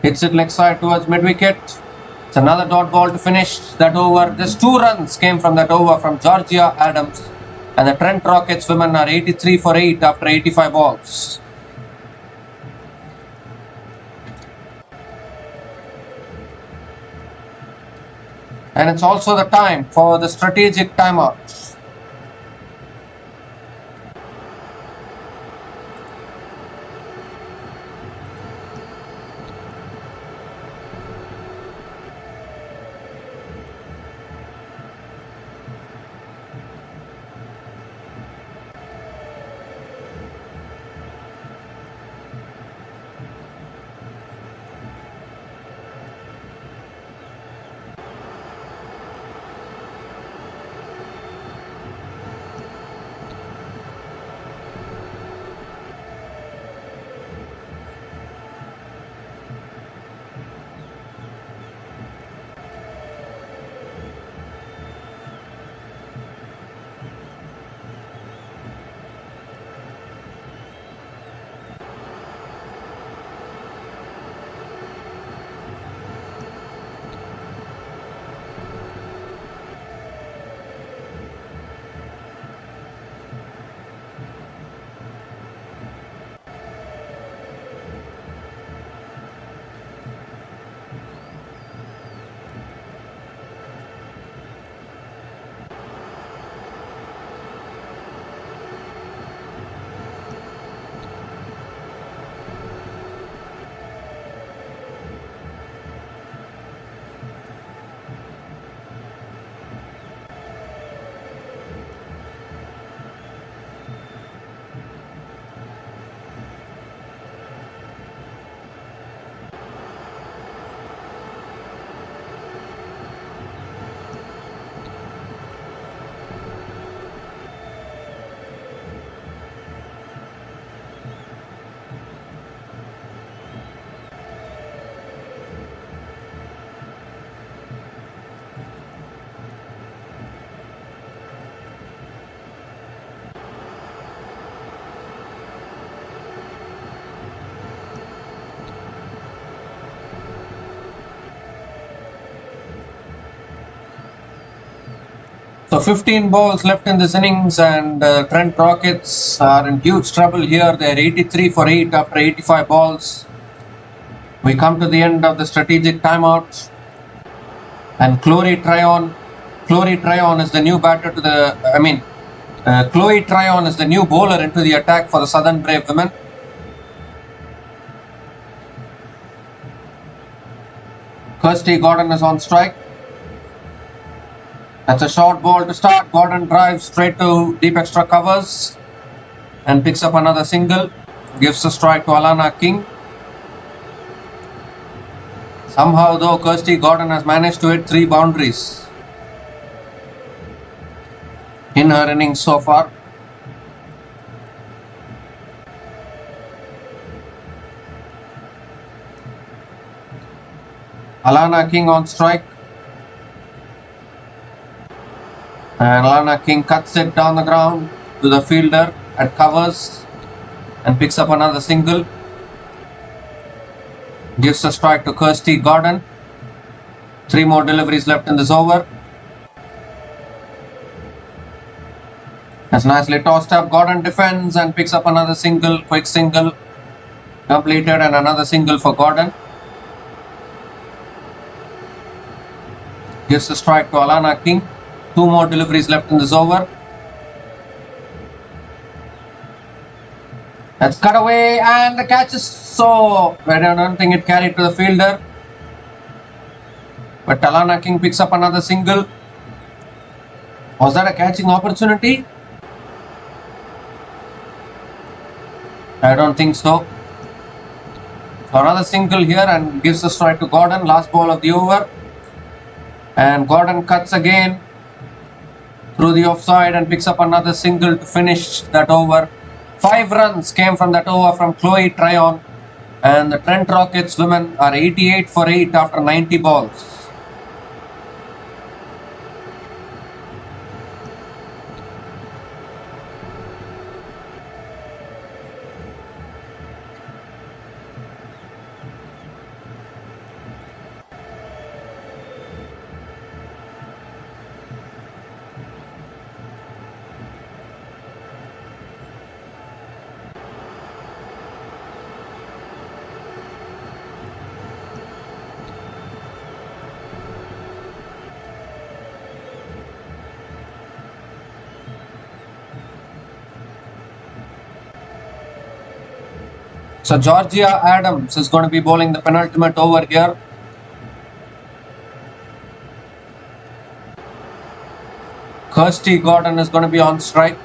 hits it leg side towards mid-wicket. It's another dot ball to finish that over. Just 2 runs came from that over from Georgia Adams. And the Trent Rockets women are 83 for 8 after 85 balls. And it's also the time for the strategic timeout. So 15 balls left in this innings, and Trent Rockets are in huge trouble here. They're 83 for 8 after 85 balls. We come to the end of the strategic timeout, and Chloe Tryon is the new batter to the, Chloe Tryon is the new bowler into the attack for the Southern Brave women. Kirsty Gordon is on strike. That's a short ball to start. Gordon drives straight to deep extra covers and picks up another single. Gives a strike to Alana King. Somehow though, Kirsty Gordon has managed to hit 3 boundaries. in her innings so far. Alana King on strike. And Alana King cuts it down the ground to the fielder at covers and picks up another single. Gives a strike to Kirsty Gordon. 3 more deliveries left in this over. That's nicely tossed up. Gordon defends and picks up another single. Quick single completed and another single for Gordon. Gives a strike to Alana King. 2 more deliveries left in this over. That's cut away and the catch is so. I don't think it carried to the fielder. But Alana King picks up another single. Was that a catching opportunity? I don't think so. So another single here and gives a strike to Gordon. Last ball of the over. And Gordon cuts again through the offside and picks up another single to finish that over. 5 runs came from that over from Chloe Tryon. And the Trent Rockets women are 88 for 8 after 90 balls. So Georgia Adams is going to be bowling the penultimate over here. Kirsty Gordon is going to be on strike.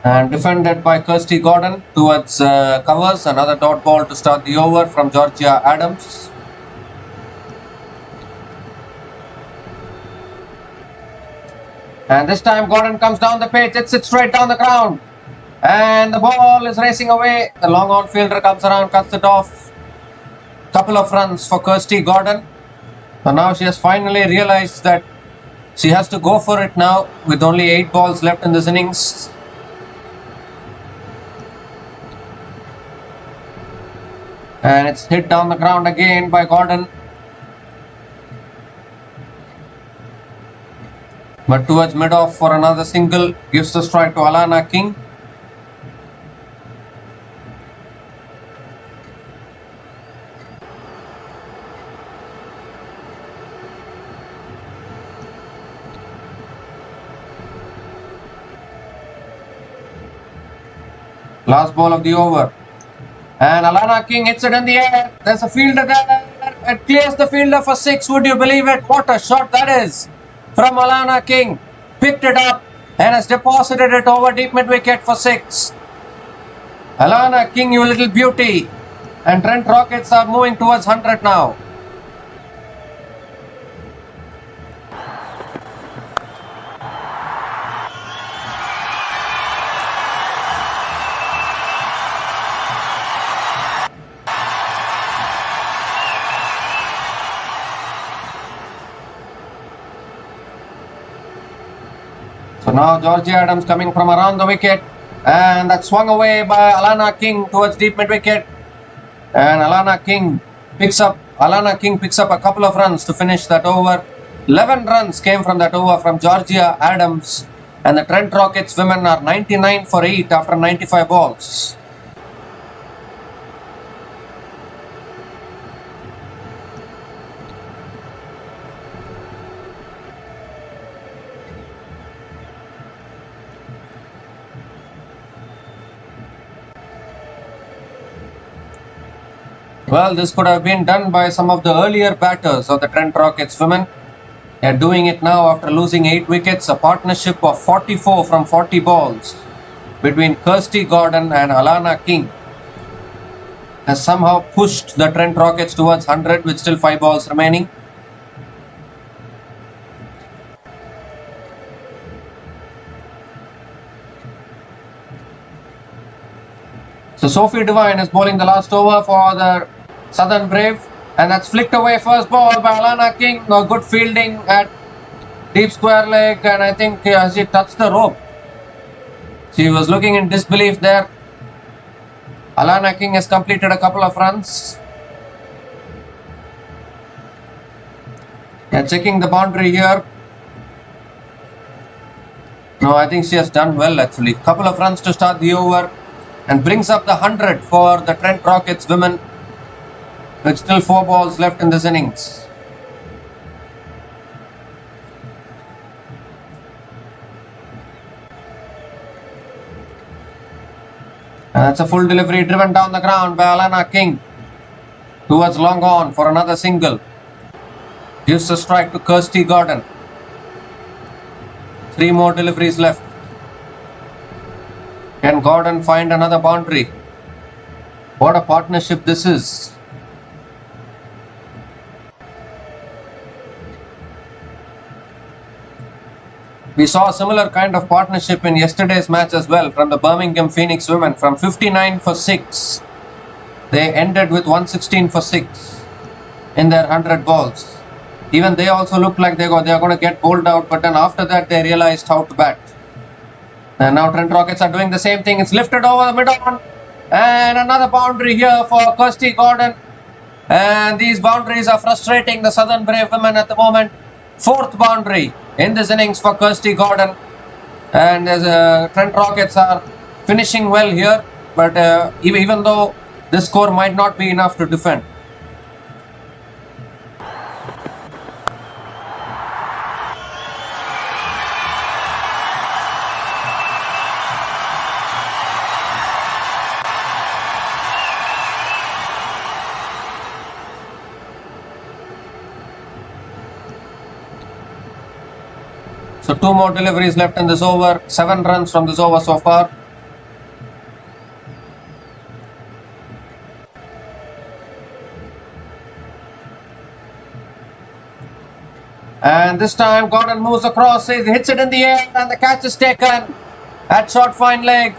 And defended by Kirsty Gordon towards covers. Another dot ball to start the over from Georgia Adams. And this time Gordon comes down the pitch. It's straight down the ground. And the ball is racing away. The long on fielder comes around, cuts it off. Couple of runs for Kirsty Gordon. So now she has finally realized that she has to go for it now with only 8 balls left in this innings. And it's hit down the ground again by Gordon. But towards mid-off for another single. Gives the strike to Alana King. Last ball of the over. And Alana King hits it in the air. There's a fielder there. It clears the fielder for 6. Would you believe it? What a shot that is from Alana King. Picked it up and has deposited it over deep mid wicket for 6. Alana King, you little beauty. And Trent Rockets are moving towards 100 now. So now Georgia Adams coming from around the wicket, and that swung away by Alana King towards deep mid wicket. And Alana King picks up a couple of runs to finish that over. 11 runs came from that over from Georgia Adams, and the Trent Rockets women are 99 for 8 after 95 balls. Well, this could have been done by some of the earlier batters of the Trent Rockets women. They are doing it now after losing 8 wickets. A partnership of 44 from 40 balls between Kirsty Gordon and Alana King has somehow pushed the Trent Rockets towards 100 with still 5 balls remaining. So Sophie Devine is bowling the last over for the Southern Brave, and that's flicked away first ball by Alana King. A good fielding at deep square leg, and I think she touched the rope. She was looking in disbelief there. Alana King has completed a couple of runs. Checking the boundary here. No, I think she has done well actually. Couple of runs to start the over and brings up the 100 for the Trent Rockets women with still 4 balls left in this innings. And that's a full delivery driven down the ground by Alana King towards long on for another single. Gives a strike to Kirsty Gordon. 3 more deliveries left. Can Gordon find another boundary? What a partnership this is. We saw a similar kind of partnership in yesterday's match as well from the Birmingham Phoenix women. From 59 for 6, they ended with 116 for 6 in their 100 balls. Even they also looked like they are going to get bowled out, but then after that they realized how to bat. And now Trent Rockets are doing the same thing. It's lifted over the mid-on. And another boundary here for Kirsty Gordon. And these boundaries are frustrating the Southern Brave women at the moment. 4th boundary in this innings for Kirsty Gordon. And Trent Rockets are finishing well here. But even though this score might not be enough to defend. So 2 more deliveries left in this over. 7 runs from this over so far. And this time Gordon moves across, hits it in the air, and the catch is taken at short fine leg.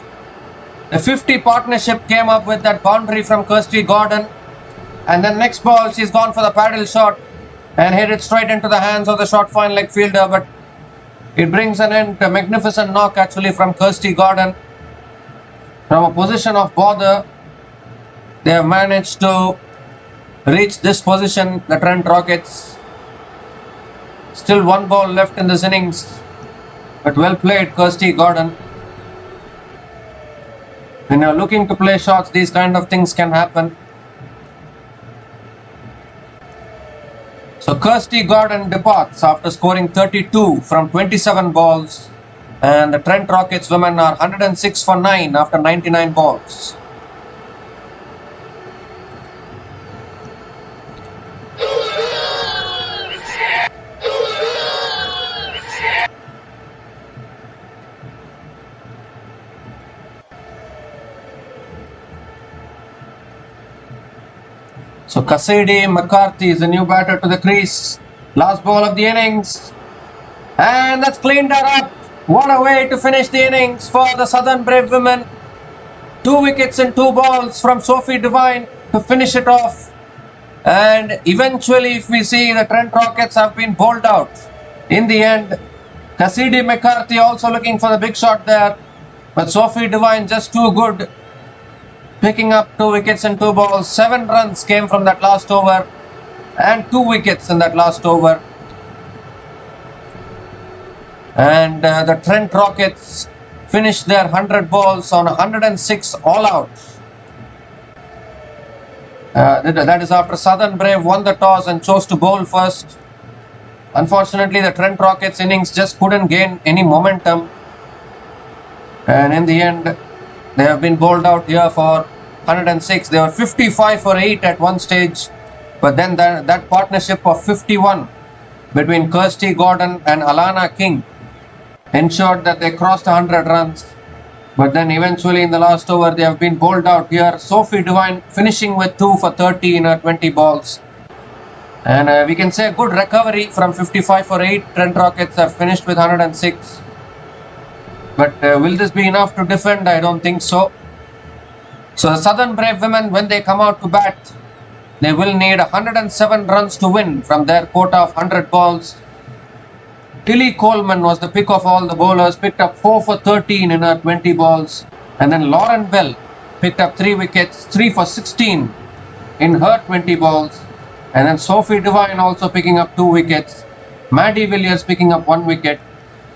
The 50 partnership came up with that boundary from Kirsty Gordon. And then next ball she's gone for the paddle shot and hit it straight into the hands of the short fine leg fielder. But it brings an end to a magnificent knock actually from Kirsty Gordon. From a position of bother, they have managed to reach this position, the Trent Rockets. Still 1 ball left in this innings, but well played, Kirsty Gordon. When you're looking to play shots, these kind of things can happen. So Kirsty Gordon departs after scoring 32 from 27 balls, and the Trent Rockets women are 106 for 9 after 99 balls. So Cassidy McCarthy is the new batter to the crease. Last ball of the innings. And that's cleaned her up. What a way to finish the innings for the Southern Brave women. 2 wickets and 2 balls from Sophie Devine to finish it off. And eventually, if we see, the Trent Rockets have been bowled out. In the end, Cassidy McCarthy also looking for the big shot there. But Sophie Devine just too good. Picking up 2 wickets and 2 balls. 7 runs came from that last over. And 2 wickets in that last over. And the Trent Rockets finished their 100 balls on 106 all out. That is after Southern Brave won the toss and chose to bowl first. Unfortunately, the Trent Rockets innings just couldn't gain any momentum. And in the end, they have been bowled out here for 106. They were 55 for 8 at one stage. But then that partnership of 51 between Kirsty Gordon and Alana King ensured that they crossed 100 runs. But then eventually in the last over, they have been bowled out here. Sophie Devine finishing with 2 for 30 in her 20 balls. And we can say a good recovery from 55 for 8. Trent Rockets have finished with 106. But will this be enough to defend? I don't think so. So the Southern Brave women, when they come out to bat, they will need 107 runs to win from their quota of 100 balls. Tilly Coleman was the pick of all the bowlers, picked up 4 for 13 in her 20 balls. And then Lauren Bell picked up 3 wickets, 3 for 16 in her 20 balls. And then Sophie Devine also picking up 2 wickets. Maddie Villiers picking up 1 wicket.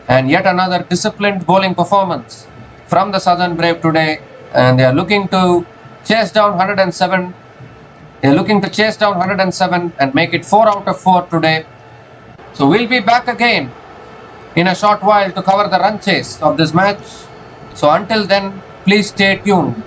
And yet another disciplined bowling performance from the Southern Brave today. And they are looking to chase down 107. They are looking to chase down 107 and make it 4 out of 4 today. So we'll be back again in a short while to cover the run chase of this match. So until then, please stay tuned.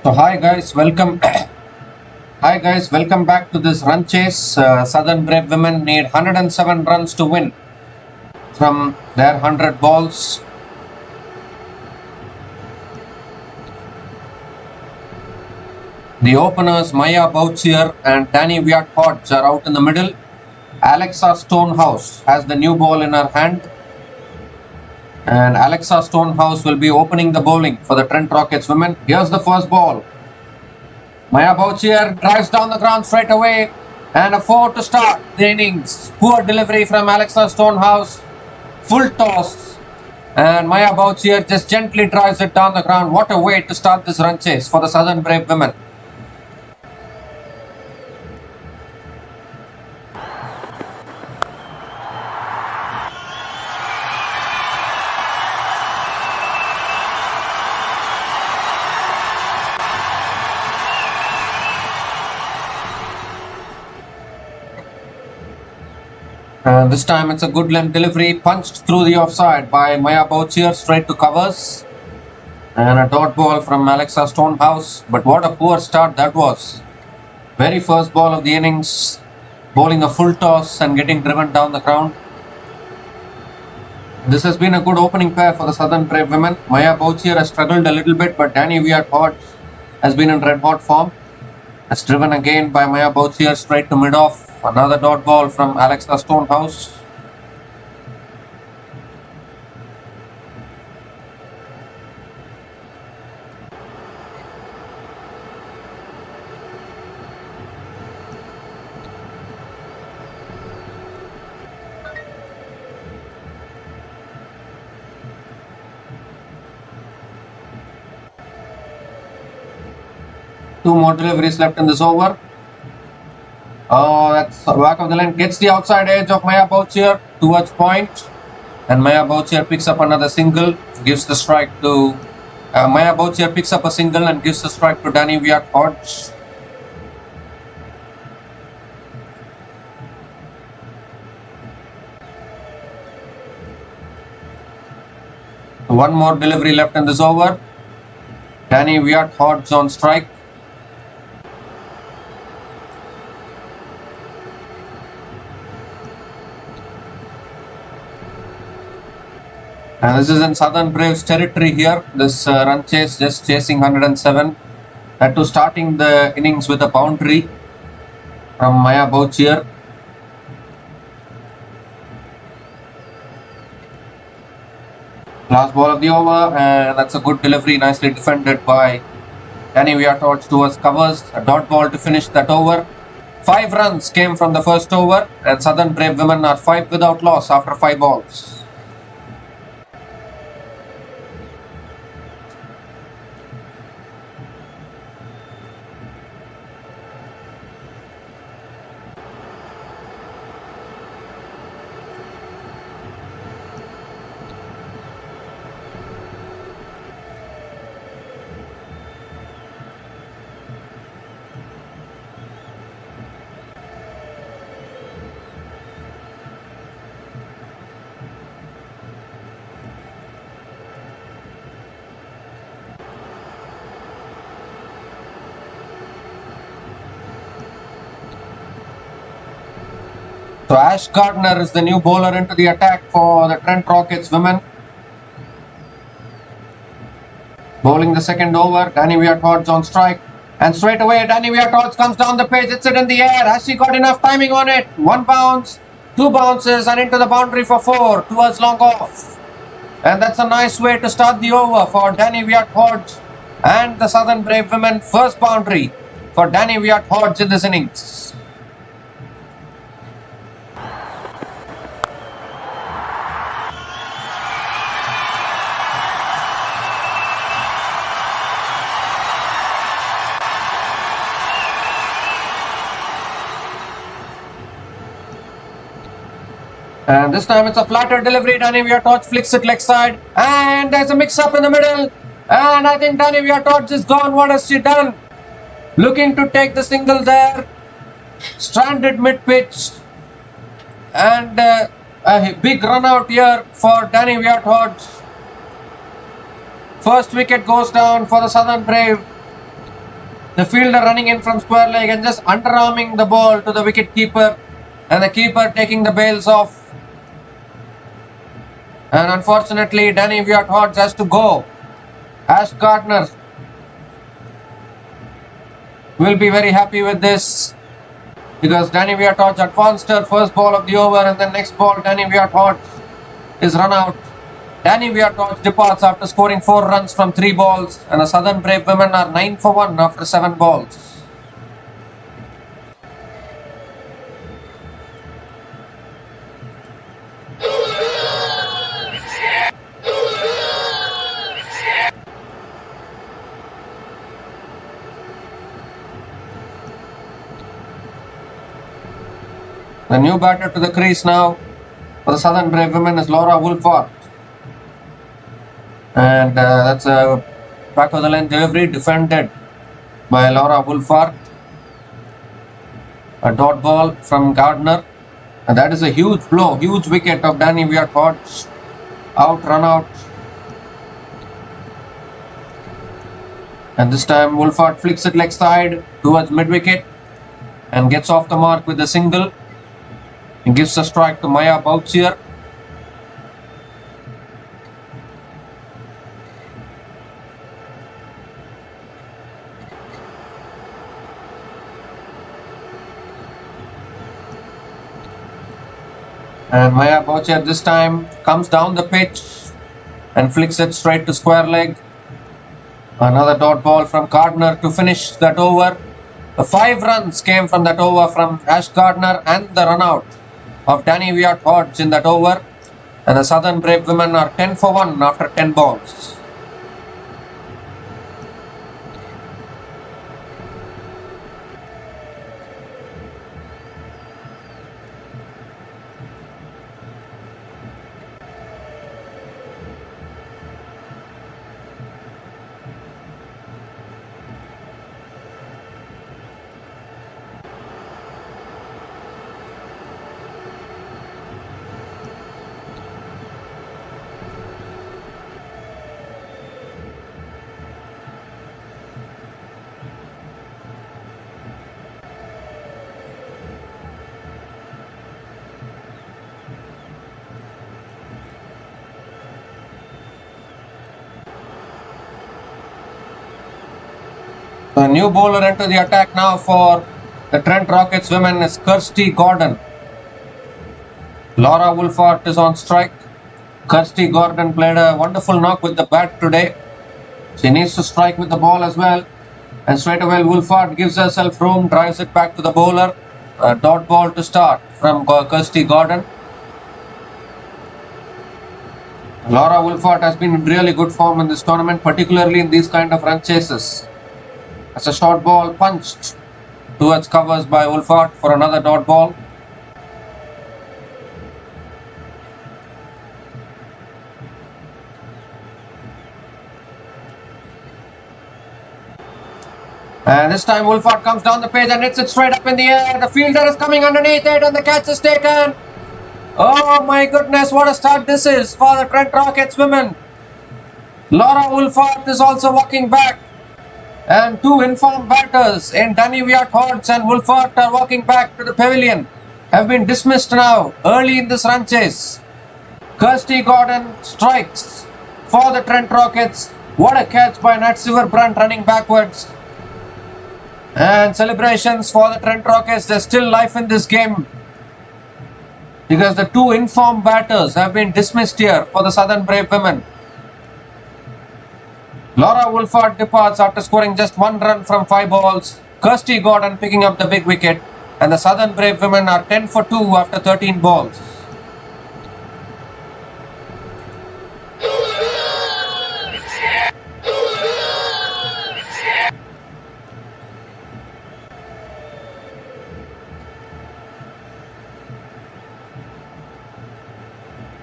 So hi guys, welcome. Hi guys, welcome back to this run chase. Southern Brave women need 107 runs to win from their 100 balls. The openers Maya Bouchier and Danny Viat Hodge are out in the middle. Alexa Stonehouse has the new ball in her hand. And Alexa Stonehouse will be opening the bowling for the Trent Rockets women. Here's the first ball. Maya Bouchier drives down the ground straight away. And a 4 to start the innings. Poor delivery from Alexa Stonehouse. Full toss. And Maya Bouchier just gently drives it down the ground. What a way to start this run chase for the Southern Brave women. And this time it's a good length delivery, punched through the offside by Maya Bouchier straight to covers. And a dot ball from Alexa Stonehouse. But what a poor start that was. Very first ball of the innings, bowling a full toss and getting driven down the ground. This has been a good opening pair for the Southern Brave women. Maya Bouchier has struggled a little bit, but Danny Viat Hodge has been in red hot form. It's driven again by Maya Bouchier straight to mid-off. Another dot ball from Alexa Stonehouse. Two more deliveries left in this over. Oh, that's back of the line. Gets the outside edge of Maya Bouchier towards point. And Maya Bouchier picks up another single. Gives the strike to... Maya Bouchier picks up a single and gives the strike to Danny Viat Hodge. One more delivery left in this over. Danny Viat Hodge on strike. And this is in Southern Braves territory here. This run chase, just chasing 107. Had to starting the innings with a boundary from Maya Bouchier. Last ball of the over, and that's a good delivery, nicely defended by Danny Viat Hodge towards covers. A dot ball to finish that over. 5 runs came from the first over, and Southern Brave women are 5 without loss after 5 balls. So Ash Gardner is the new bowler into the attack for the Trent Rockets women. Bowling the second over, Danny Viat Hodge on strike. And straight away, Danny Viat Hodge comes down the pitch, hits it in the air. Has she got enough timing on it? 1 bounce, 2 bounces and into the boundary for 4 towards long off. And that's a nice way to start the over for Danny Viat Hodge and the Southern Brave women. First boundary for Danny Viat Hodge in this innings. And this time it's a flatter delivery. Danny Viat Hodge flicks it leg side. And there's a mix up in the middle. And I think Danny Viat Hodge is gone. What has she done? Looking to take the single there. Stranded mid pitch. And a big run out here for Danny Viat Hodge. First wicket goes down for the Southern Brave. The fielder running in from square leg and just underarming the ball to the wicket keeper, and the keeper taking the bails off. And unfortunately, Danny Viat-Hodge has to go. Ash Gardner will be very happy with this, because Danny Viat-Hodge advanced her first ball of the over, and then next ball Danny Viat-Hodge is run out. Danny Viat-Hodge departs after scoring 4 runs from 3 balls, and the Southern Brave women are 9 for 1 after 7 balls. The new batter to the crease now for the Southern Brave women is Laura Woolford. And that's a back of the line delivery defended by Laura Woolford. A dot ball from Gardner. And that is a huge blow, huge wicket of Danny Viat-Hodge. Out, run out. And this time Woolford flicks it leg side towards mid-wicket and gets off the mark with a single. And gives a strike to Maya Bouchier. And Maya Bouchier this time comes down the pitch and flicks it straight to square leg. Another dot ball from Gardner to finish that over. The 5 runs came from that over from Ash Gardner and the run out of Danny Viat-Hodge in that over, and the Southern Brave women are 10 for 1 after 10 balls. The new bowler into the attack now for the Trent Rockets women is Kirsty Gordon. Laura Woolford is on strike. Kirsty Gordon played a wonderful knock with the bat today. She needs to strike with the ball as well. And straight away Woolford gives herself room, drives it back to the bowler. A dot ball to start from Kirsty Gordon. Laura Woolford has been in really good form in this tournament, particularly in these kind of run chases. As a short ball punched towards covers by Woolford for another dot ball. And this time Woolford comes down the page and hits it straight up in the air. The fielder is coming underneath it and the catch is taken. Oh my goodness, what a start this is for the Trent Rockets women. Laura Woolford is also walking back. And 2 informed batters in Danny Viat-Hodge and Woolford are walking back to the pavilion. Have been dismissed now early in this run chase. Kirsty Gordon strikes for the Trent Rockets. What a catch by Nat Silverbrandt running backwards. And celebrations for the Trent Rockets. There's still life in this game, because the 2 informed batters have been dismissed here for the Southern Brave women. Laura Woolford departs after scoring just 1 run from 5 balls. Kirsty Gordon picking up the big wicket. And the Southern Brave women are 10 for 2 after 13 balls.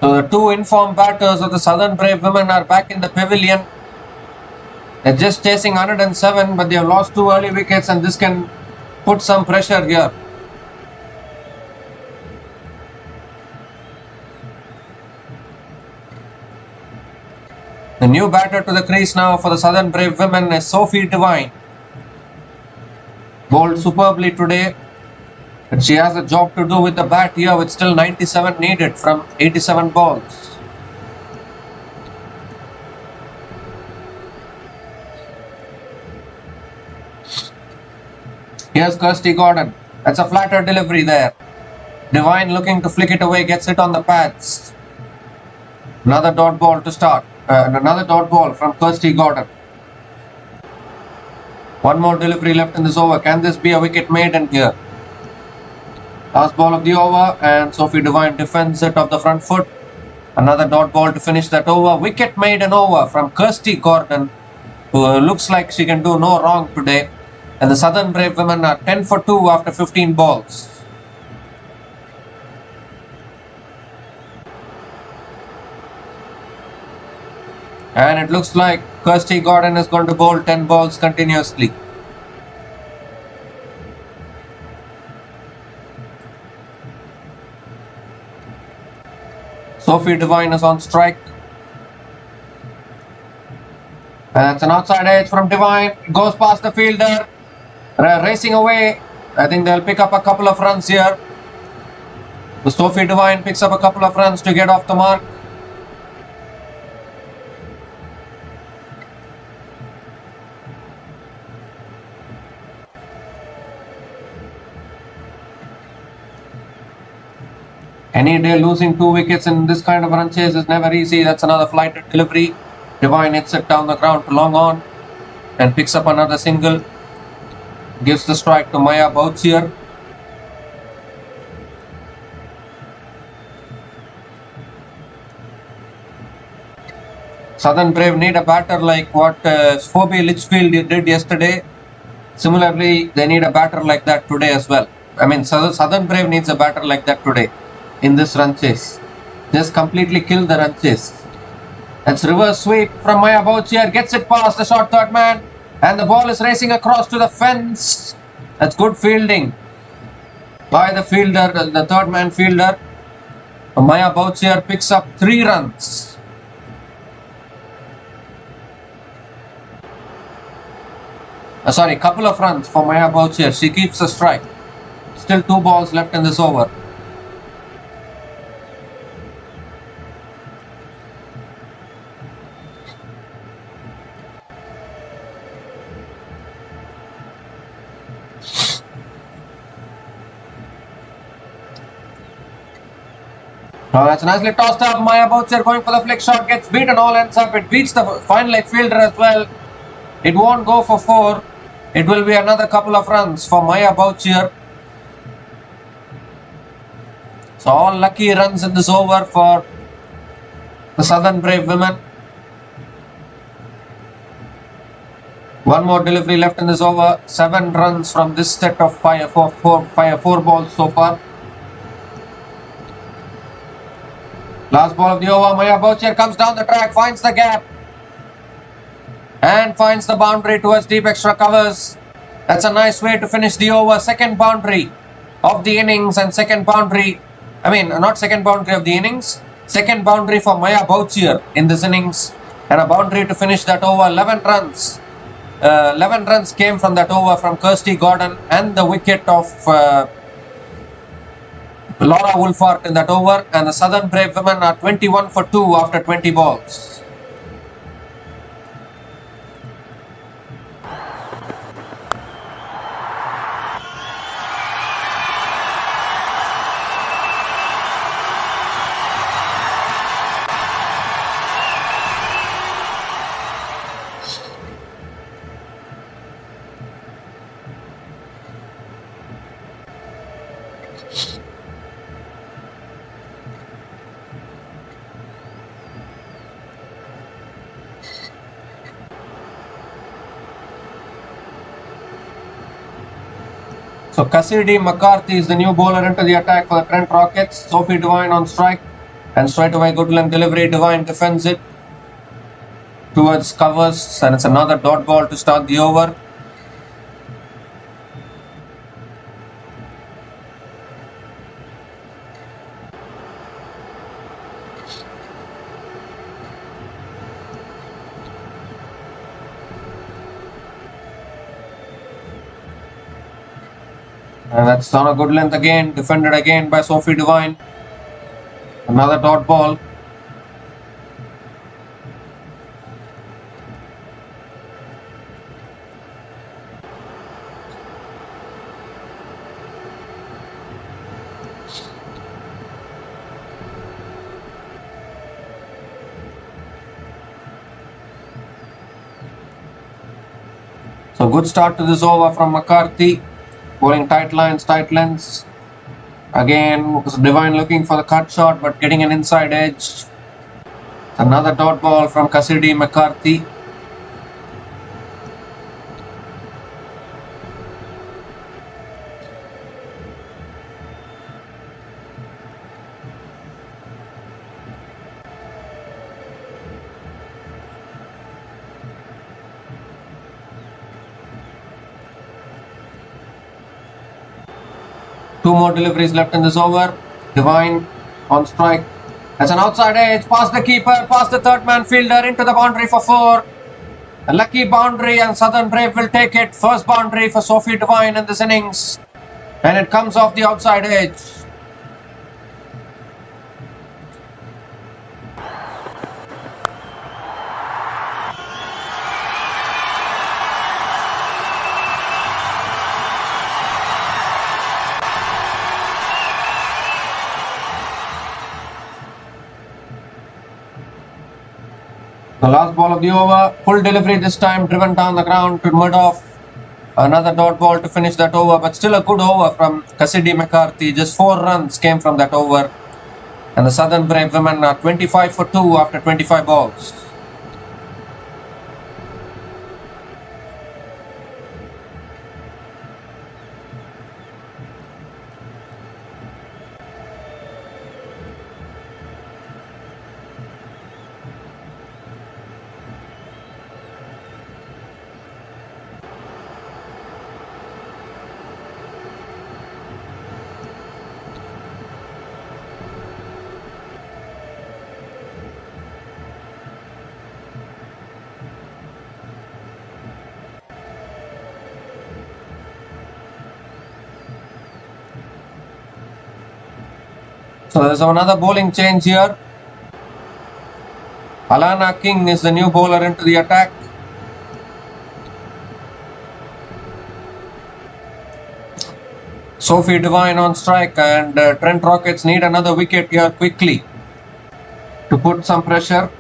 So the 2 informed batters of the Southern Brave women are back in the pavilion. They're just chasing 107, but they have lost 2 early wickets, and this can put some pressure here. The new batter to the crease now for the Southern Brave women is Sophie Devine. Bowled superbly today. And she has a job to do with the bat here with still 97 needed from 87 balls. Here's Kirsty Gordon. That's a flatter delivery there. Divine looking to flick it away, gets it on the pads. Another dot ball to start. Another dot ball from Kirsty Gordon. One more delivery left in this over. Can this be a wicket maiden here? Last ball of the over, and Sophie Devine defends it off the front foot. Another dot ball to finish that over. Wicket maiden over from Kirsty Gordon, who looks like she can do no wrong today. And the Southern Brave women are 10 for 2 after 15 balls. And it looks like Kirsty Gordon is going to bowl 10 balls continuously. Sophie Devine is on strike. And that's an outside edge from Devine. It goes past the fielder. Racing away. I think they'll pick up a couple of runs here. The Sophie Devine picks up a couple of runs to get off the mark. Any day losing 2 wickets in this kind of run chase is never easy. That's another flighted delivery. Devine hits it down the ground to long on and picks up another single. Gives the strike to Maya Bouchier. Southern Brave need a batter like what Phoebe Litchfield did yesterday. Similarly, they need a batter like that today as well. I mean, Southern Brave needs a batter like that today in this run chase. Just completely kill the run chase. That's reverse sweep from Maya Bouchier. Gets it past the short third man. And the ball is racing across to the fence. That's good fielding by the fielder, the third man fielder. Maya Bouchier picks up 3 runs. Couple of runs for Maya Bouchier. She keeps the strike. Still 2 balls left in this over. Now that's nicely tossed up. Maya Bouchier going for the flick shot, gets beaten, all ends up. It beats the final leg fielder as well. It won't go for 4. It will be another couple of runs for Maya Bouchier. So all lucky runs in this over for the Southern Brave women. One more delivery left in this over. 7 runs from this set of 4 balls so far. Last ball of the over. Maya Bouchier comes down the track, finds the gap, and finds the boundary towards deep extra covers. That's a nice way to finish the over. Second boundary of the innings and second boundary. Not second boundary of the innings. Second boundary for Maya Bouchier in this innings, and a boundary to finish that over. 11 runs. 11 runs came from that over from Kirsty Gordon and the wicket of Laura Wolfart in that over, and the Southern Brave women are 21 for 2 after 20 balls. So Cassidy McCarthy is the new bowler into the attack for the Trent Rockets. Sophie Devine on strike, and straight away good length delivery. Devine defends it towards covers, and it's another dot ball to start the over. And that's on a good length again. Defended again by Sophie Devine. Another dot ball. So good start to this over from McCarthy. Bowling tight lines, tight lengths. Again, Devine looking for the cut shot but getting an inside edge. Another dot ball from Cassidy McCarthy. Two more deliveries left in this over. Devine on strike. That's an outside edge. Past the keeper, past the third man fielder, into the boundary for 4. A lucky boundary and Southern Brave will take it. First boundary for Sophie Devine in this innings. And it comes off the outside edge. The last ball of the over, full delivery this time, driven down the ground to mid-off. Another dot ball to finish that over, but still a good over from Cassidy McCarthy. Just 4 runs came from that over. And the Southern Brave women are 25 for 2 after 25 balls. So there's another bowling change here. Alana King is the new bowler into the attack. Sophie Devine on strike, and Trent Rockets need another wicket here quickly to put some pressure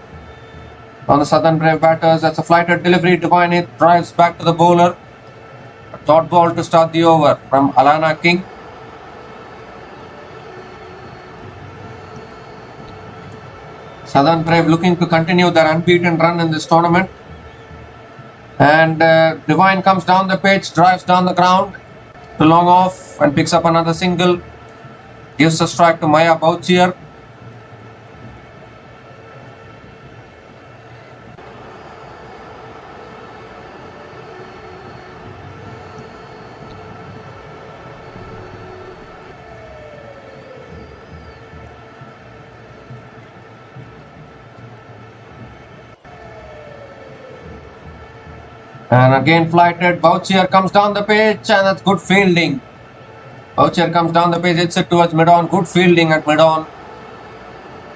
on the Southern Brave batters. That's a flighted delivery. Devine it drives back to the bowler. A dot ball to start the over from Alana King. Southern Brave looking to continue their unbeaten run in this tournament. And Devine comes down the pitch, drives down the ground to long off and picks up another single. Gives a strike to Maya Bouchier. And again flighted. Bouchier comes down the pitch, and that's good fielding. Bouchier comes down the pitch, hits it towards mid-on. Good fielding at mid-on.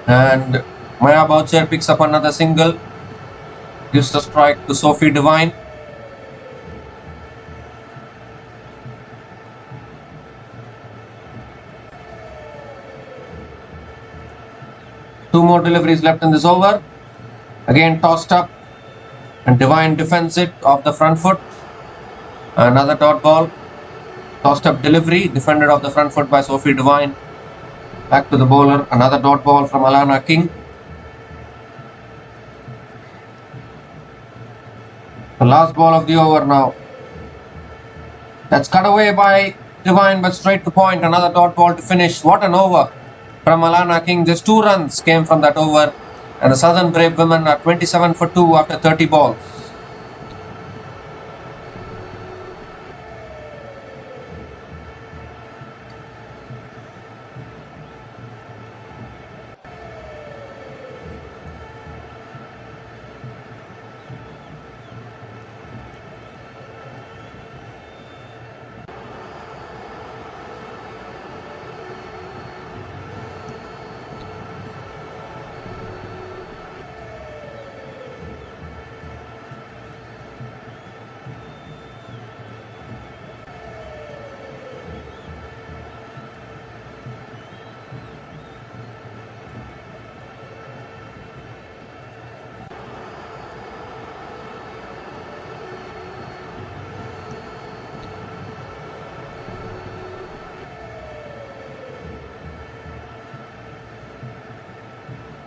And Maya Bouchier picks up another single. Gives the strike to Sophie Devine. Two more deliveries left in this over. Again tossed up. And Devine defends it off the front foot. Another dot ball. Tossed up delivery. Defended off the front foot by Sophie Devine. Back to the bowler. Another dot ball from Alana King. The last ball of the over now. That's cut away by Devine, but straight to point. Another dot ball to finish. What an over from Alana King. Just 2 runs came from that over. And the Southern Brave women are 27 for 2 after 30 balls.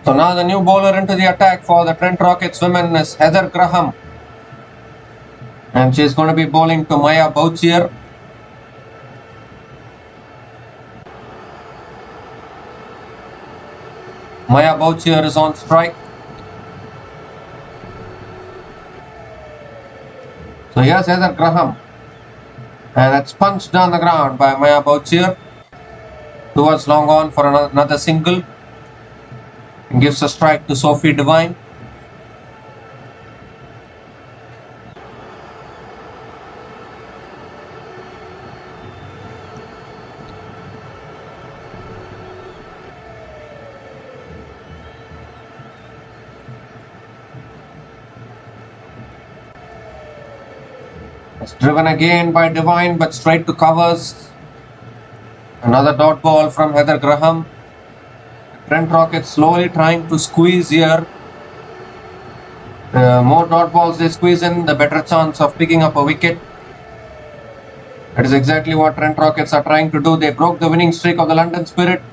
So now the new bowler into the attack for the Trent Rockets women is Heather Graham. And she's going to be bowling to Maya Bouchier. Maya Bouchier is on strike. So here's Heather Graham. And it's punched down the ground by Maya Bouchier. Towards long on for another single. And gives a strike to Sophie Devine. It's driven again by Devine, but straight to covers. Another dot ball from Heather Graham. Trent Rockets slowly trying to squeeze here. The more dot balls they squeeze in, the better chance of picking up a wicket. That is exactly what Trent Rockets are trying to do. They broke the winning streak of the London Spirit.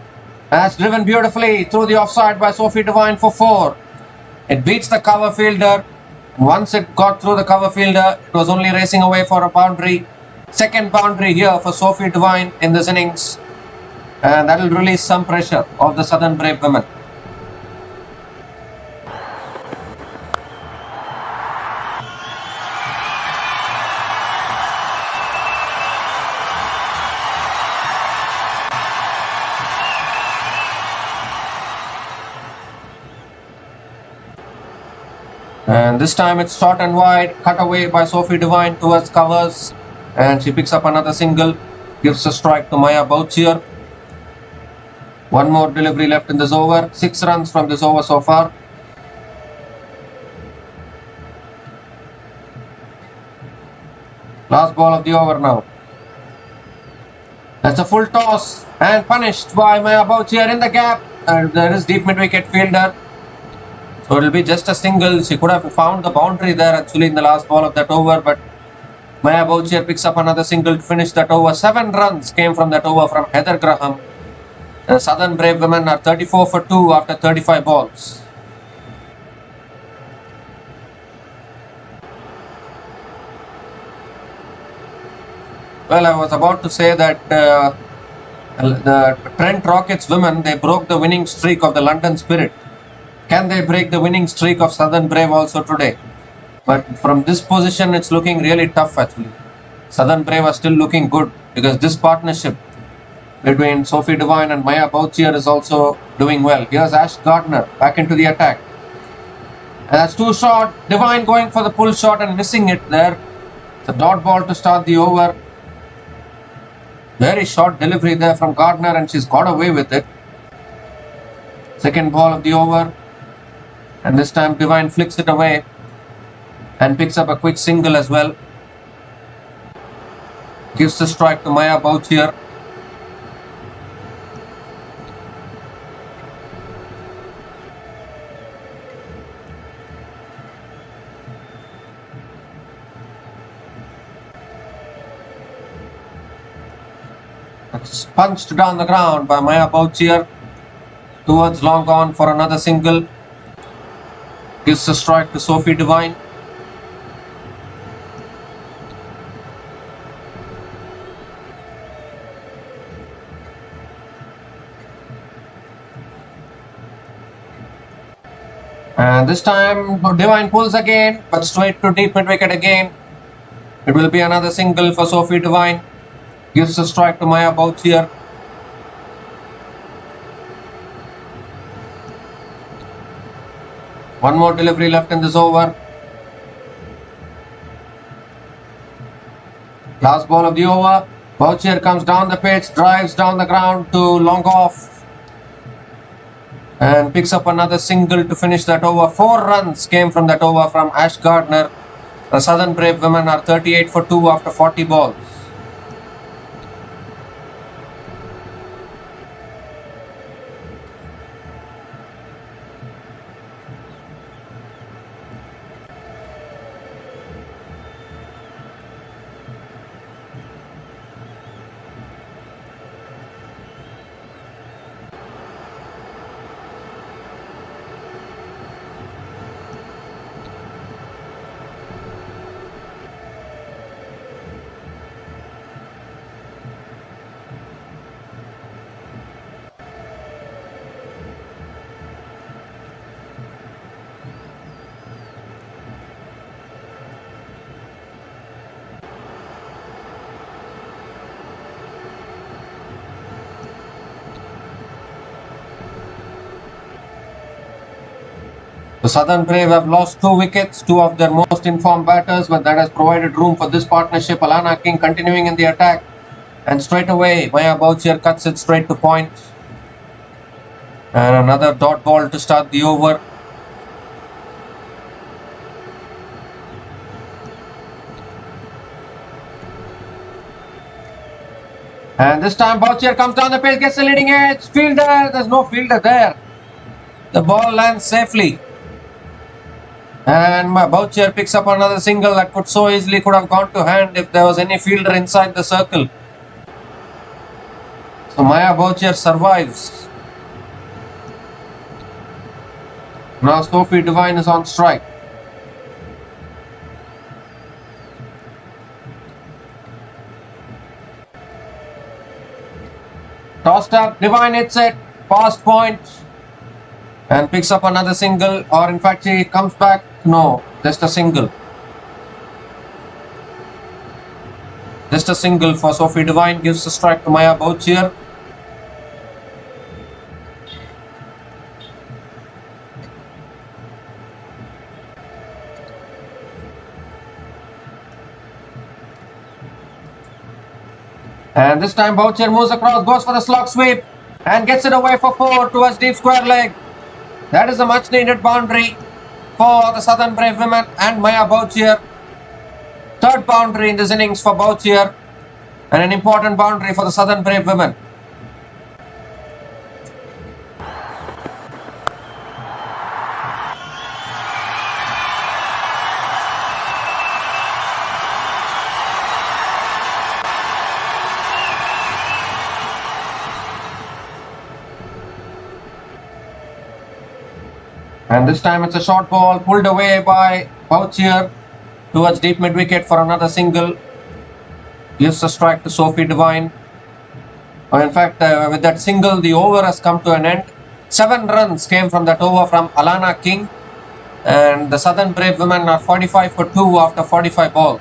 That's driven beautifully through the offside by Sophie Devine for 4. It beats the cover fielder. Once it got through the cover fielder, it was only racing away for a boundary. Second boundary here for Sophie Devine in this innings. And that will release some pressure of the Southern Brave women. And this time it's short and wide, cut away by Sophie Devine towards covers. And she picks up another single, gives a strike to Maya Bouchier. One more delivery left in this over. 6 runs from this over so far. Last ball of the over now. That's a full toss and punished by Maya Bouchier in the gap. And there is deep mid-wicket fielder. So it will be just a single. She could have found the boundary there actually in the last ball of that over, but Maya Bouchier picks up another single to finish that over. 7 runs came from that over from Heather Graham. The Southern Brave women are 34 for 2 after 35 balls. Well, I was about to say that the Trent Rockets women, they broke the winning streak of the London Spirit. Can they break the winning streak of Southern Brave also today? But from this position, it's looking really tough actually. Southern Brave are still looking good because this partnership between Sophie Devine and Maya Bouchier is also doing well. Here's Ash Gardner back into the attack. And that's too short. Devine going for the pull shot and missing it there. It's a dot ball to start the over. Very short delivery there from Gardner and she's got away with it. Second ball of the over. And this time Devine flicks it away and picks up a quick single as well. Gives the strike to Maya Bouchier. It's punched down the ground by Maya Bouchier towards long on for another single. Gives a strike to Sophie Devine. And this time Devine pulls again, but straight to deep mid-wicket again. It will be another single for Sophie Devine. Gives a strike to Maya Bouchier. One more delivery left in this over. Last ball of the over. Bouchier comes down the pitch, drives down the ground to long off. And picks up another single to finish that over. 4 runs came from that over from Ash Gardner. The Southern Brave women are 38 for 2 after 40 balls. The Southern Brave have lost 2 wickets, 2 of their most informed batters, but that has provided room for this partnership. Alana King continuing in the attack, and straight away Maya Bouchier cuts it straight to point. And another dot ball to start the over. And this time Bouchier comes down the pace, gets the leading edge. Fielder, there's no fielder there. The ball lands safely. And Bouchier picks up another single that could so easily could have gone to hand if there was any fielder inside the circle. So Maya Bouchier survives. Now Sophie Devine is on strike. Tossed up, Devine hits it, past point, and picks up another single, or in fact she comes back, no, just a single. Just a single for Sophie Devine, gives the strike to Maya Bouchier. And this time Bouchier moves across, goes for the slog sweep and gets it away for 4 towards deep square leg. That is a much needed boundary for the Southern Brave women and Maya Bouchier. Third boundary in this innings for Bouchier and an important boundary for the Southern Brave women. And this time it's a short ball pulled away by Bouchier towards deep mid wicket for another single. Gives a strike to Sophie Devine. In fact, with that single, the over has come to an end. 7 runs came from that over from Alana King. And the Southern Brave women are 45 for 2 after 45 balls.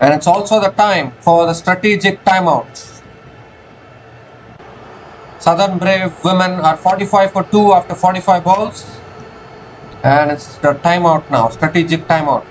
And it's also the time for the strategic timeout. Southern Brave women are 45 for 2 after 45 balls. And it's the timeout now, strategic timeout.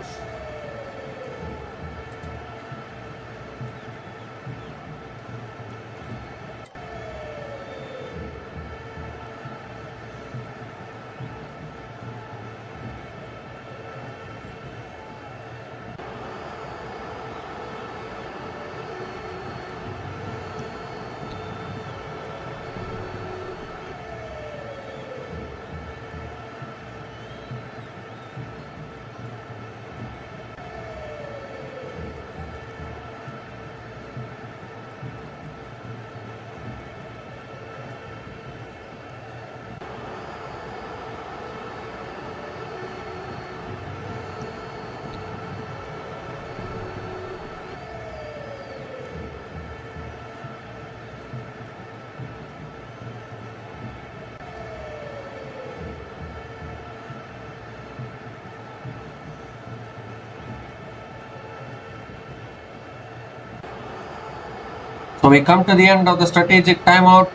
So we come to the end of the strategic timeout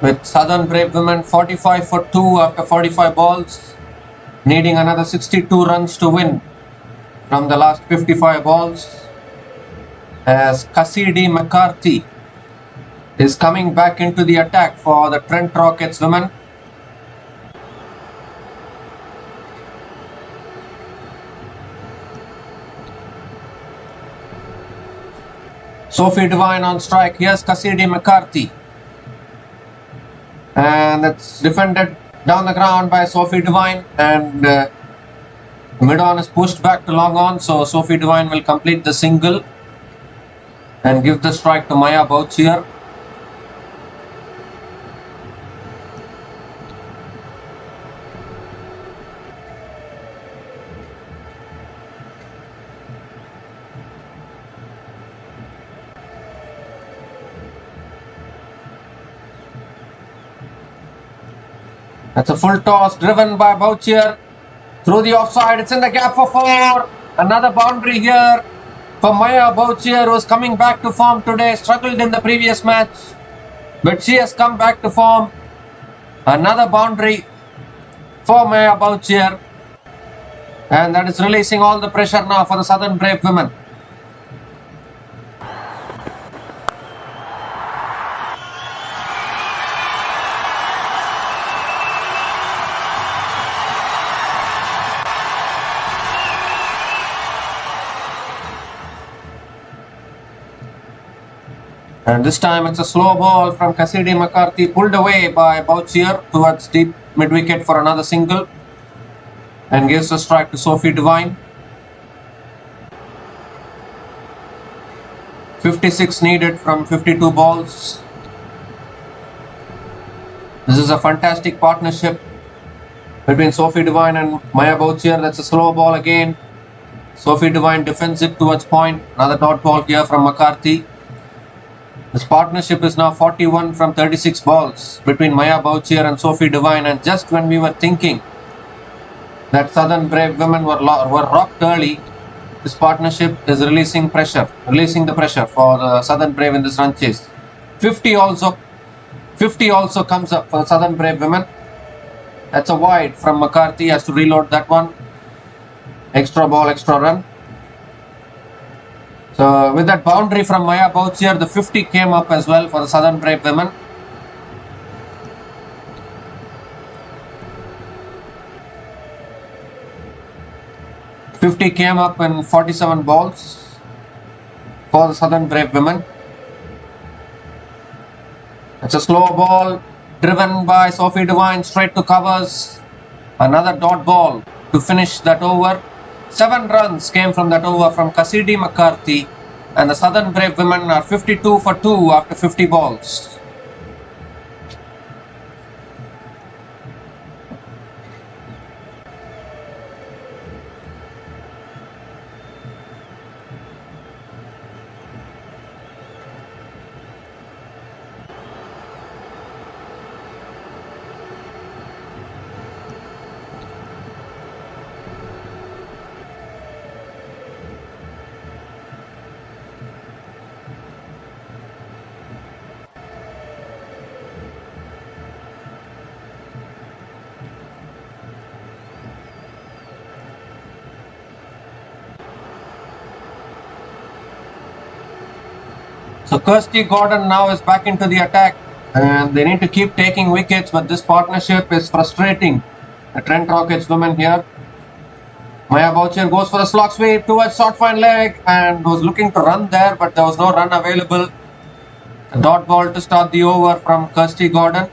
with Southern Brave women 45 for 2 after 45 balls, needing another 62 runs to win from the last 55 balls, as Cassidy McCarthy is coming back into the attack for the Trent Rockets women. Sophie Devine on strike. Here's Cassidy McCarthy. And it's defended down the ground by Sophie Devine. And mid-on is pushed back to long on. So Sophie Devine will complete the single. and gives the strike to Maya Bouchier. That's a full toss driven by Bouchier through the offside. It's in the gap for 4. Another boundary here for Maya Bouchier, who is coming back to form today. Struggled in the previous match, but she has come back to form. Another boundary for Maya Bouchier, and that is releasing all the pressure now for the Southern Brave women. And this time it's a slow ball from Cassidy McCarthy, pulled away by Bouchier towards deep mid-wicket for another single, and gives a strike to Sophie Devine. 56 needed from 52 balls. This is a fantastic partnership between Sophie Devine and Maya Bouchier. That's a slow ball again. Sophie Devine defends it towards point. Another dot ball here from McCarthy. This partnership is now 41 from 36 balls between Maya Bouchier and Sophie Devine, and just when we were thinking that Southern Brave women were rocked early, this partnership is releasing the pressure for the Southern Brave in this run chase. 50 also comes up for the Southern Brave women. That's a wide from McCarthy, has to reload that one. Extra ball, extra run. So with that boundary from Maya Bouchier, the 50 came up as well for the Southern Brave women. Came up in 47 balls for the Southern Brave women. It's a slow ball driven by Sophie Devine straight to covers. Another dot ball to finish that over. 7 runs came from that over from Cassidy McCarthy, and the Southern Brave women are 52 for 2 after 50 balls. So Kirsty Gordon now is back into the attack, and they need to keep taking wickets, but this partnership is frustrating the Trent Rockets women here. Maya Bouchier goes for a slog sweep towards short fine leg and was looking to run there, but there was no run available. A dot ball to start the over from Kirsty Gordon.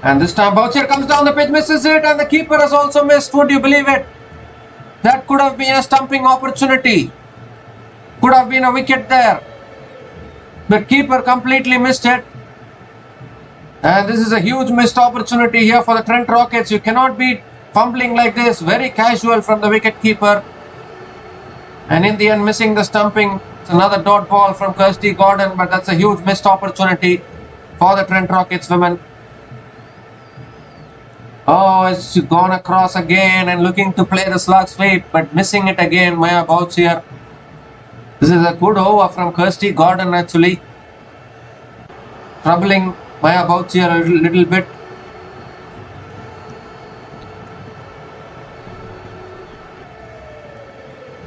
And this time Bouchier comes down the pitch, misses it, and the keeper has also missed. Would you believe it? That could have been a stumping opportunity. Could have been a wicket there. The keeper completely missed it. And this is a huge missed opportunity here for the Trent Rockets. You cannot be fumbling like this. Very casual from the wicket keeper. And in the end, missing the stumping. It's another dot ball from Kirsty Gordon, but that's a huge missed opportunity for the Trent Rockets women. Oh, it's gone across again and looking to play the slug sweep, but missing it again, Maya Bouchier. This is a good over from Kirsty Gordon actually. Troubling Maya Bouchier a little bit.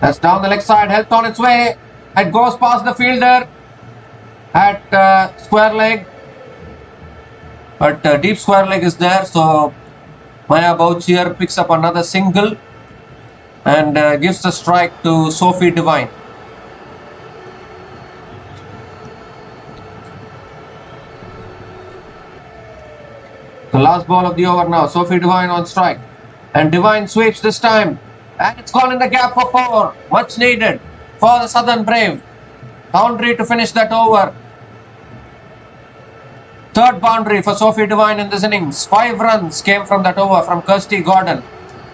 That's down the leg side, helped on its way. It goes past the fielder at square leg. But deep square leg is there, so Maya Bouchier picks up another single and gives the strike to Sophie Devine. The last ball of the over now. Sophie Devine on strike. And Divine sweeps this time. And it's gone in the gap for 4. Much needed for the Southern Brave. Boundary to finish that over. Third boundary for Sophie Devine in this innings. 5 runs came from that over from Kirsty Gordon.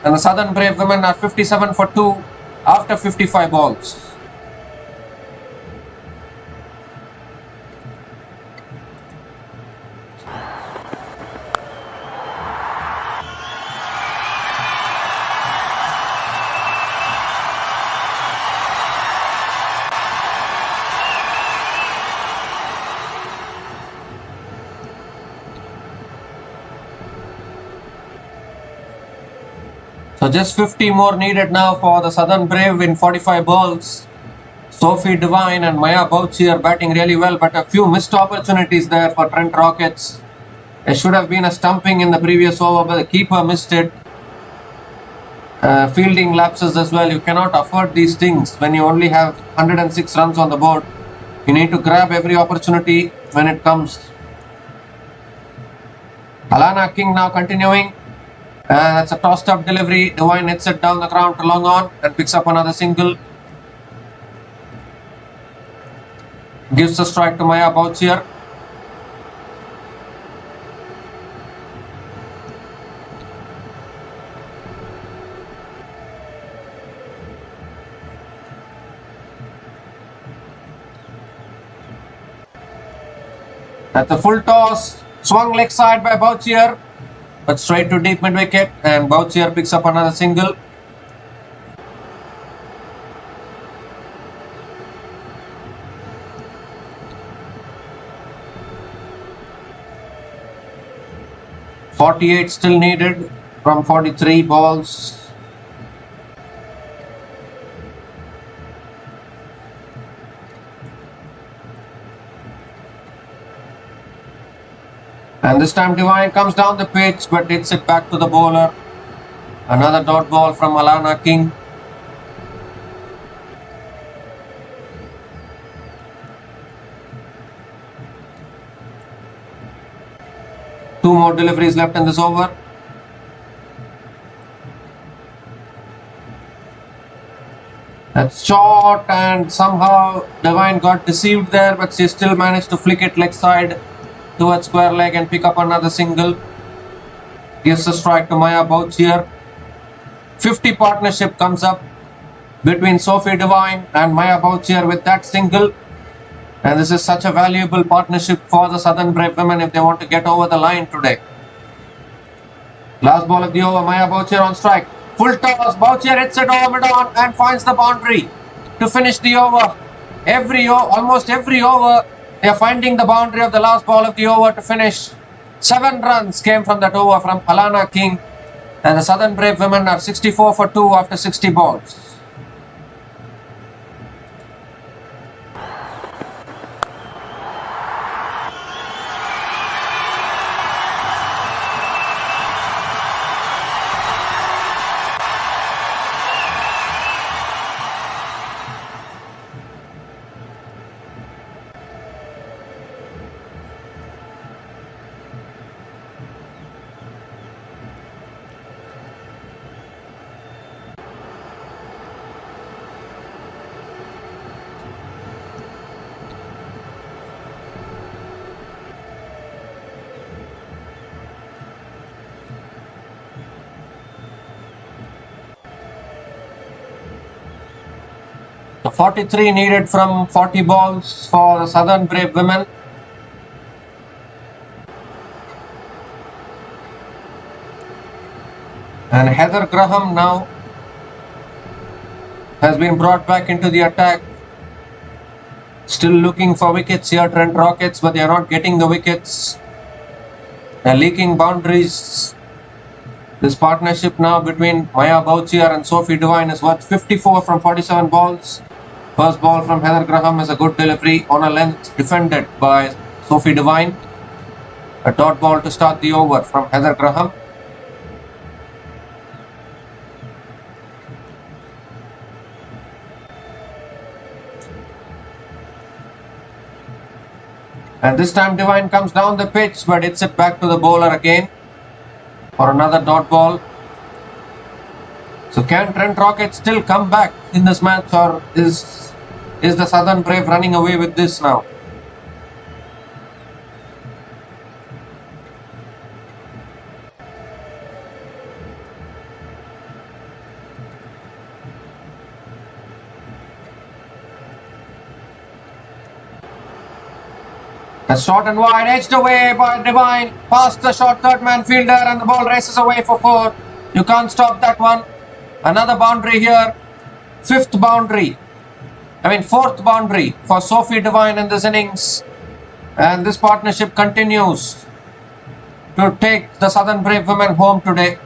And the Southern Brave women are 57 for 2 after 55 balls. So just 50 more needed now for the Southern Brave in 45 balls. Sophie Devine and Maya Bouchier batting really well, but a few missed opportunities there for Trent Rockets. There should have been a stumping in the previous over, but the keeper missed it. Fielding lapses as well. You cannot afford these things when you only have 106 runs on the board. You need to grab every opportunity when it comes. Alana King now continuing. That's a tossed up delivery. Devine hits it down the ground to long on and picks up another single. Gives the strike to Maya Bouchier. That's a full toss. Swung leg side by Bouchier, but straight to deep mid wicket, and Bouchier picks up another single. .48 still needed from 43 balls. And this time Devine comes down the pitch, but hits it back to the bowler. Another dot ball from Alana King. Two more deliveries left in this over. That's short, and somehow Devine got deceived there, but she still managed to flick it leg side towards square leg and pick up another single. Gives a strike to Maya Bouchier. 50 partnership comes up between Sophie Devine and Maya Bouchier with that single. And this is such a valuable partnership for the Southern Brave women if they want to get over the line today. Last ball of the over, Maya Bouchier on strike. Full toss, Bouchier hits it over mid-on and finds the boundary to finish the over. Almost every over, they are finding the boundary of the last ball of the over to finish. 7 runs came from that over from Alana King. And the Southern Brave women are 64 for 2 after 60 balls. The 43 needed from 40 balls for the Southern Brave women. And Heather Graham now has been brought back into the attack. Still looking for wickets here, Trent Rockets, but they are not getting the wickets. They're leaking boundaries. This partnership now between Maya Bouchier and Sophie Devine is worth 54 from 47 balls. First ball from Heather Graham is a good delivery on a length defended by Sophie Devine. A dot ball to start the over from Heather Graham. And this time Devine comes down the pitch, but hits it back to the bowler again for another dot ball. So can Trent Rockets still come back in this match, or is the Southern Brave running away with this now? A short and wide, edged away by Divine, past the short third man fielder, and the ball races away for 4. You can't stop that one. Another boundary here. Fourth boundary for Sophie Divine in this innings. And this partnership continues to take the Southern Brave women home today.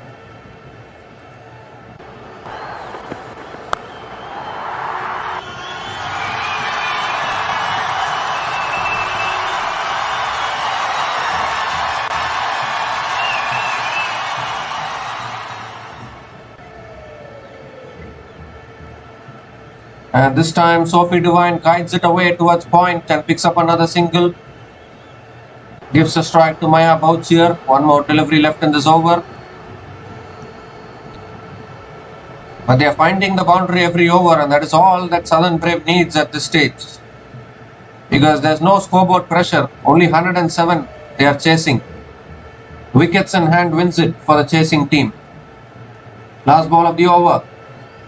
And this time Sophie Divine guides it away towards point and picks up another single. Gives a strike to Maya Bouchier. One more delivery left in this over. But they are finding the boundary every over, and that is all that Southern Brave needs at this stage. Because there's no scoreboard pressure. Only 107 they are chasing. Wickets in hand wins it for the chasing team. Last ball of the over.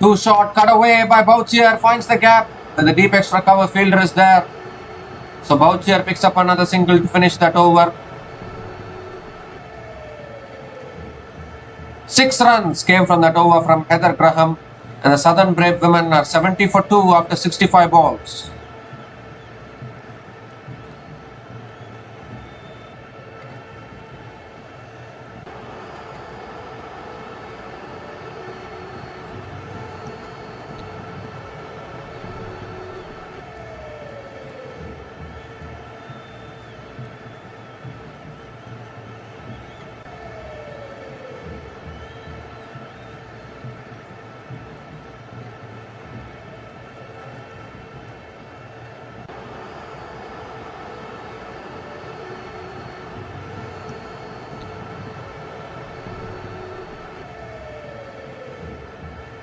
Too short, cut away by Bouchier, finds the gap, and the deep extra cover fielder is there. So Bouchier picks up another single to finish that over. 6 runs came from that over from Heather Graham, and the Southern Brave women are 70 for 2 after 65 balls.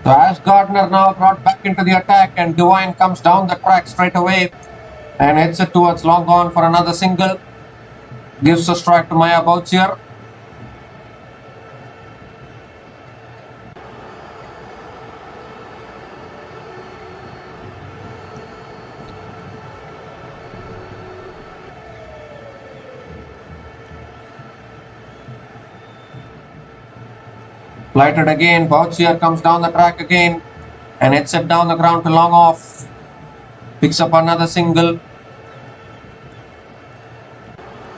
So Ash Gardner now brought back into the attack, and Divine comes down the track straight away and heads it towards long on for another single. Gives a strike to Maya Bouchier. Flighted again, Bouchier comes down the track again and hits it down the ground to long off. Picks up another single.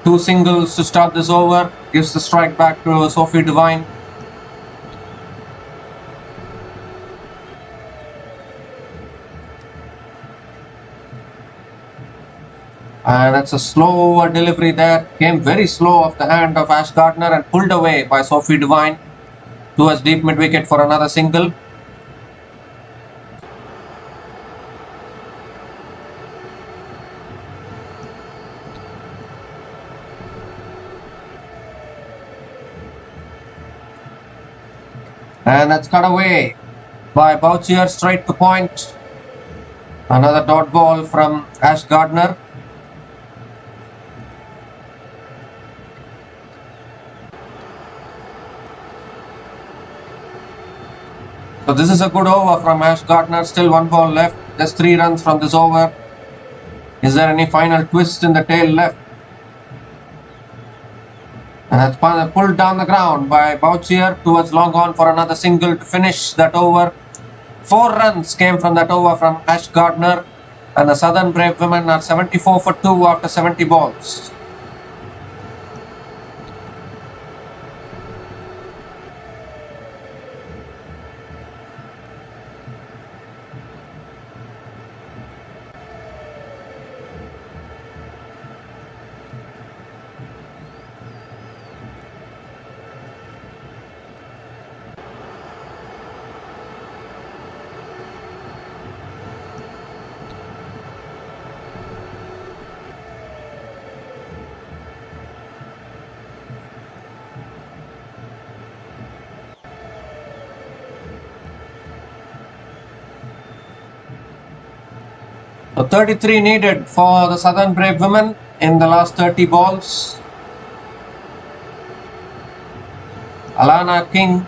2 singles to start this over. Gives the strike back to Sophie Divine. And that's a slower delivery there. Came very slow off the hand of Ash Gardner and pulled away by Sophie Divine towards deep mid wicket for another single. And that's cut away by Bouchier straight to point. Another dot ball from Ash Gardner. So this is a good over from Ash Gardner. Still 1 ball left. Just 3 runs from this over. Is there any final twist in the tail left? And that's pulled down the ground by Bouchier towards long on for another single to finish that over. 4 runs came from that over from Ash Gardner, and the Southern Brave women are 74 for 2 after 70 balls. So 33 needed for the Southern Brave women in the last 30 balls. Alana King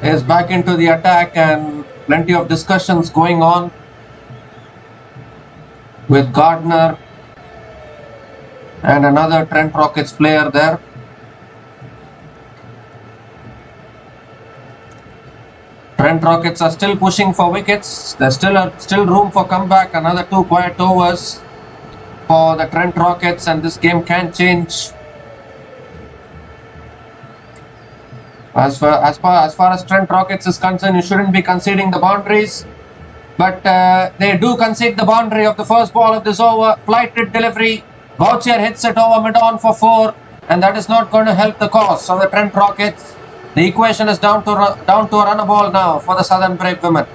is back into the attack and plenty of discussions going on with Gardner and another Trent Rockets player there. Trent Rockets are still pushing for wickets. There's still room for comeback. Another 2 quiet overs for the Trent Rockets, and this game can change. As far as Trent Rockets is concerned, you shouldn't be conceding the boundaries, but they do concede the boundary of the first ball of this over. Flighted delivery. Boucher hits it over mid-on for 4, and that is not going to help the cause of the Trent Rockets. The equation is down to a runner ball now for the Southern Brave women.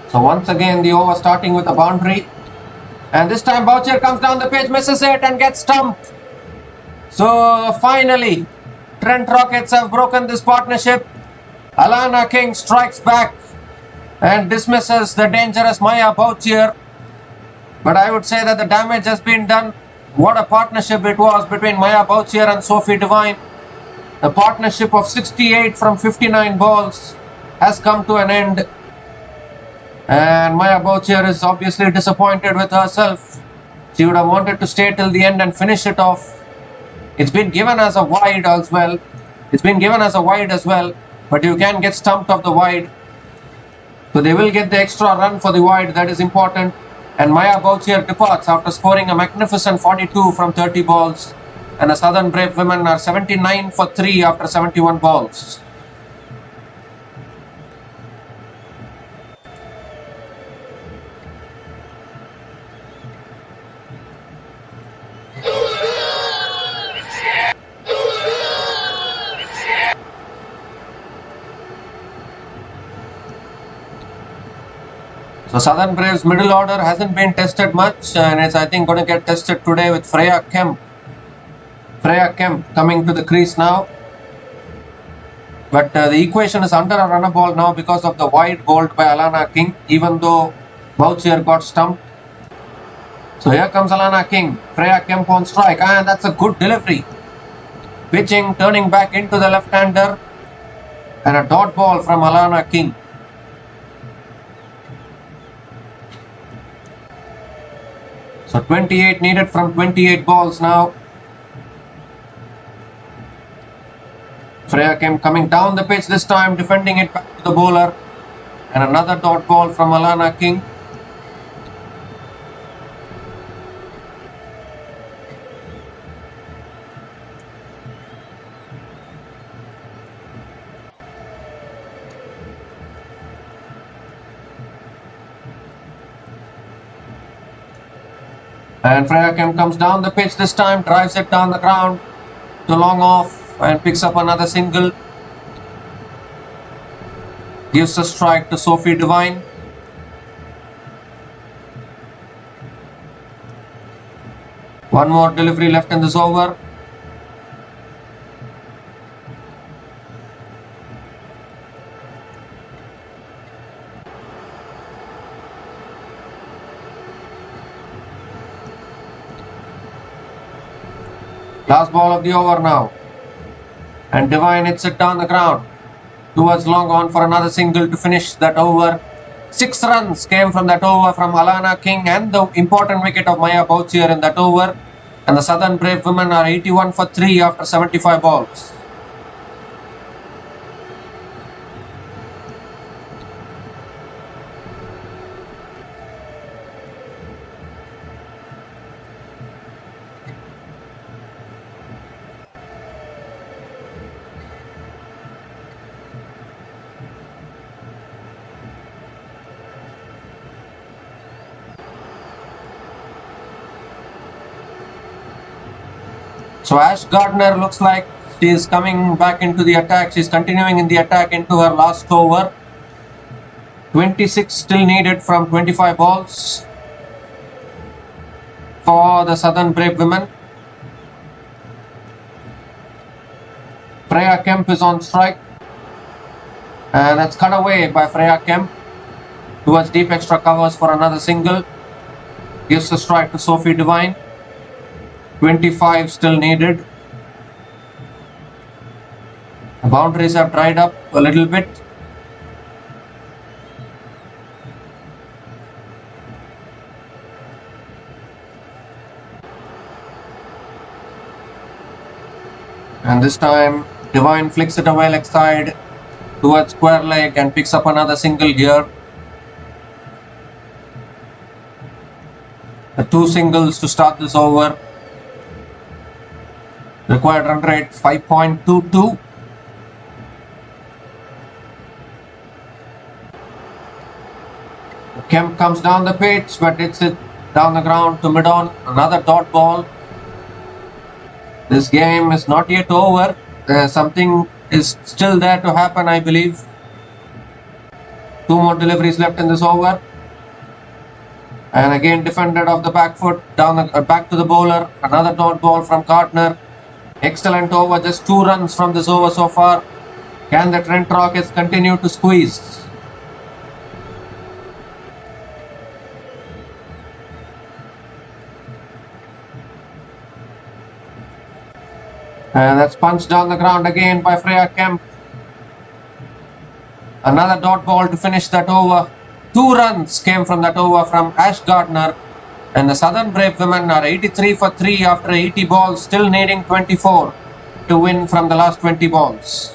So once again the over starting with a boundary, and this time Boucher comes down the pitch, misses it and gets stumped. So finally Trent Rockets have broken this partnership. Alana King strikes back and dismisses the dangerous Maya Boucher, but I would say that the damage has been done. What a partnership it was between Maya Boucher and Sophie Devine. The partnership of 68 from 59 balls has come to an end, and Maya Boucher is obviously disappointed with herself. She would have wanted to stay till the end and finish it off. It's been given as a wide as well. But you can get stumped off the wide. So they will get the extra run for the wide. That is important. And Maya Boucher departs after scoring a magnificent 42 from 30 balls. And the Southern Brave women are 79 for 3 after 71 balls. So Southern Braves middle order hasn't been tested much, and it's I think going to get tested today with Freya Kemp. Freya Kemp coming to the crease now. But the equation is under a runner ball now because of the wide bowled by Alana King, even though Boucher got stumped. So here comes Alana King. Freya Kemp on strike, and that's a good delivery. Pitching, turning back into the left-hander, and a dot ball from Alana King. So 28 needed from 28 balls now. Freya Kemp coming down the pitch this time, defending it back to the bowler. And another dot ball from Alana King. And Freya Kemp comes down the pitch this time, drives it down the ground to long off and picks up another single. Gives a strike to Sophie Devine. One more delivery left in this over. Last ball of the over now. And Devine hits it down the ground towards long on for another single to finish that over. 6 runs came from that over from Alana King and the important wicket of Maya Boucher in that over. And the Southern Brave women are 81 for 3 after 75 balls. So Ash Gardner looks like She is coming back into the attack. She's continuing in the attack into her last over. 26 still needed from 25 balls for the Southern Brave women. Freya Kemp is on strike. And that's cut away by Freya Kemp towards deep extra covers for another single. Gives the strike to Sophie Devine. 25 still needed. The boundaries have dried up a little bit. And this time Devine flicks it away leg side towards square leg and picks up another single here. The two singles to start this over. Required run rate 5.22. Kemp comes down the pitch but hits it down the ground to mid-on. Another dot ball. This game is not yet over. Something is still there to happen, I believe. Two more deliveries left in this over. And again defended off the back foot, down the, back to the bowler. Another dot ball from Gardner. Excellent over, just 2 runs from this over so far. Can the Trent Rockets continue to squeeze? And that's punched down the ground again by Freya Kemp. Another dot ball to finish that over. 2 runs came from that over from Ash Gardner. And the Southern Brave women are 83 for 3 after 80 balls, still needing 24 to win from the last 20 balls.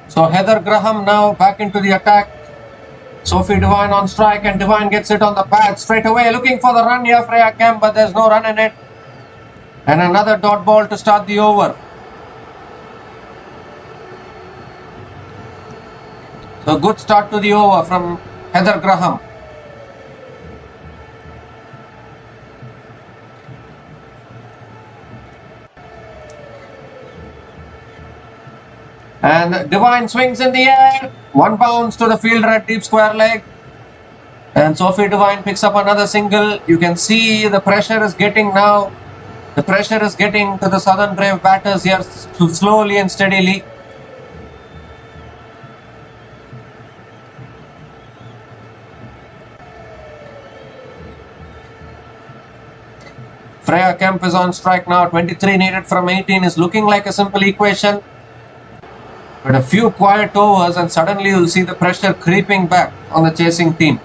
So Heather Graham now back into the attack. Sophie Devine on strike and Devine gets it on the pad straight away. Looking for the run here, Freya Kemp, but there's no run in it. And another dot ball to start the over. So good start to the over from Heather Graham. And Devine swings in the air. 1 bounce to the fielder at deep square leg. And Sophie Devine picks up another single. You can see the pressure is getting now. The pressure is getting to the Southern Brave batters here slowly and steadily. Freya Kemp is on strike now. 23 needed from 18 is looking like a simple equation. But a few quiet overs and suddenly you'll see the pressure creeping back on the chasing team.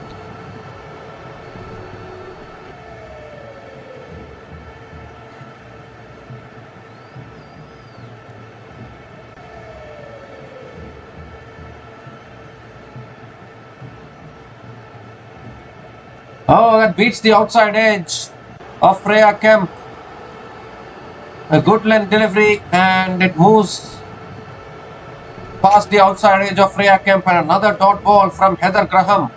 Oh, that beats the outside edge of Freya Kemp. A good length delivery and it moves past the outside edge of Freya Kemp, and another dot ball from Heather Graham.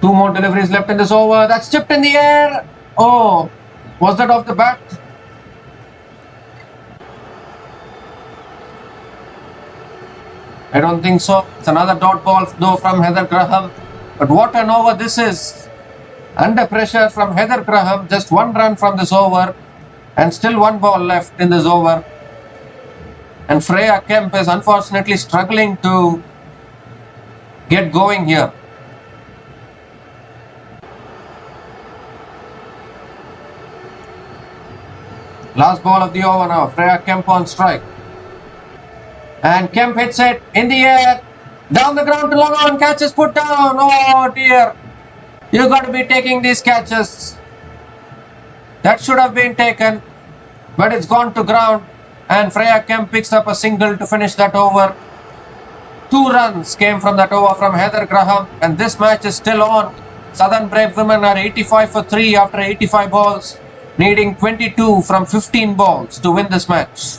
Two more deliveries left in this over. That's chipped in the air. Oh, was that off the bat? I don't think so. It's another dot ball though from Heather Graham. But what an over this is. Under pressure from Heather Graham. Just 1 run from this over. And still 1 ball left in this over. And Freya Kemp is unfortunately struggling to get going here. Last ball of the over now. Freya Kemp on strike. And Kemp hits it in the air. Down the ground to long on. Catch is put down. Oh dear. You got to be taking these catches. That should have been taken. But it's gone to ground. And Freya Kemp picks up a single to finish that over. 2 runs came from that over from Heather Graham. And this match is still on. Southern Brave women are 85 for 3 after 85 balls. Needing 22 from 15 balls to win this match.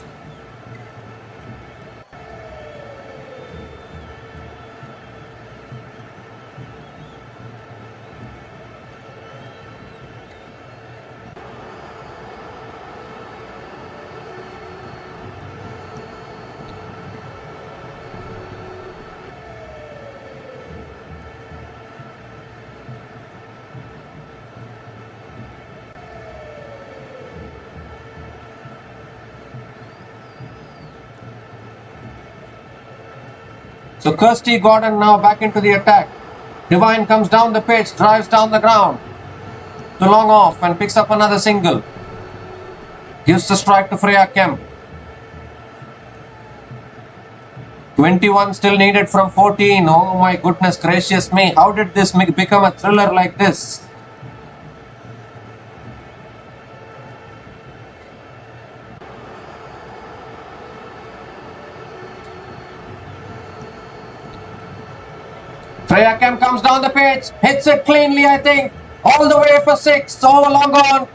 So Kirsty Gordon now back into the attack. Devine comes down the pitch, drives down the ground to long off and picks up another single. Gives the strike to Freya Kemp. 21 still needed from 14. Oh my goodness gracious me. How did this become a thriller like this? Freya Kemp comes down the pitch, hits it cleanly, I think, all the way for 6, over long on.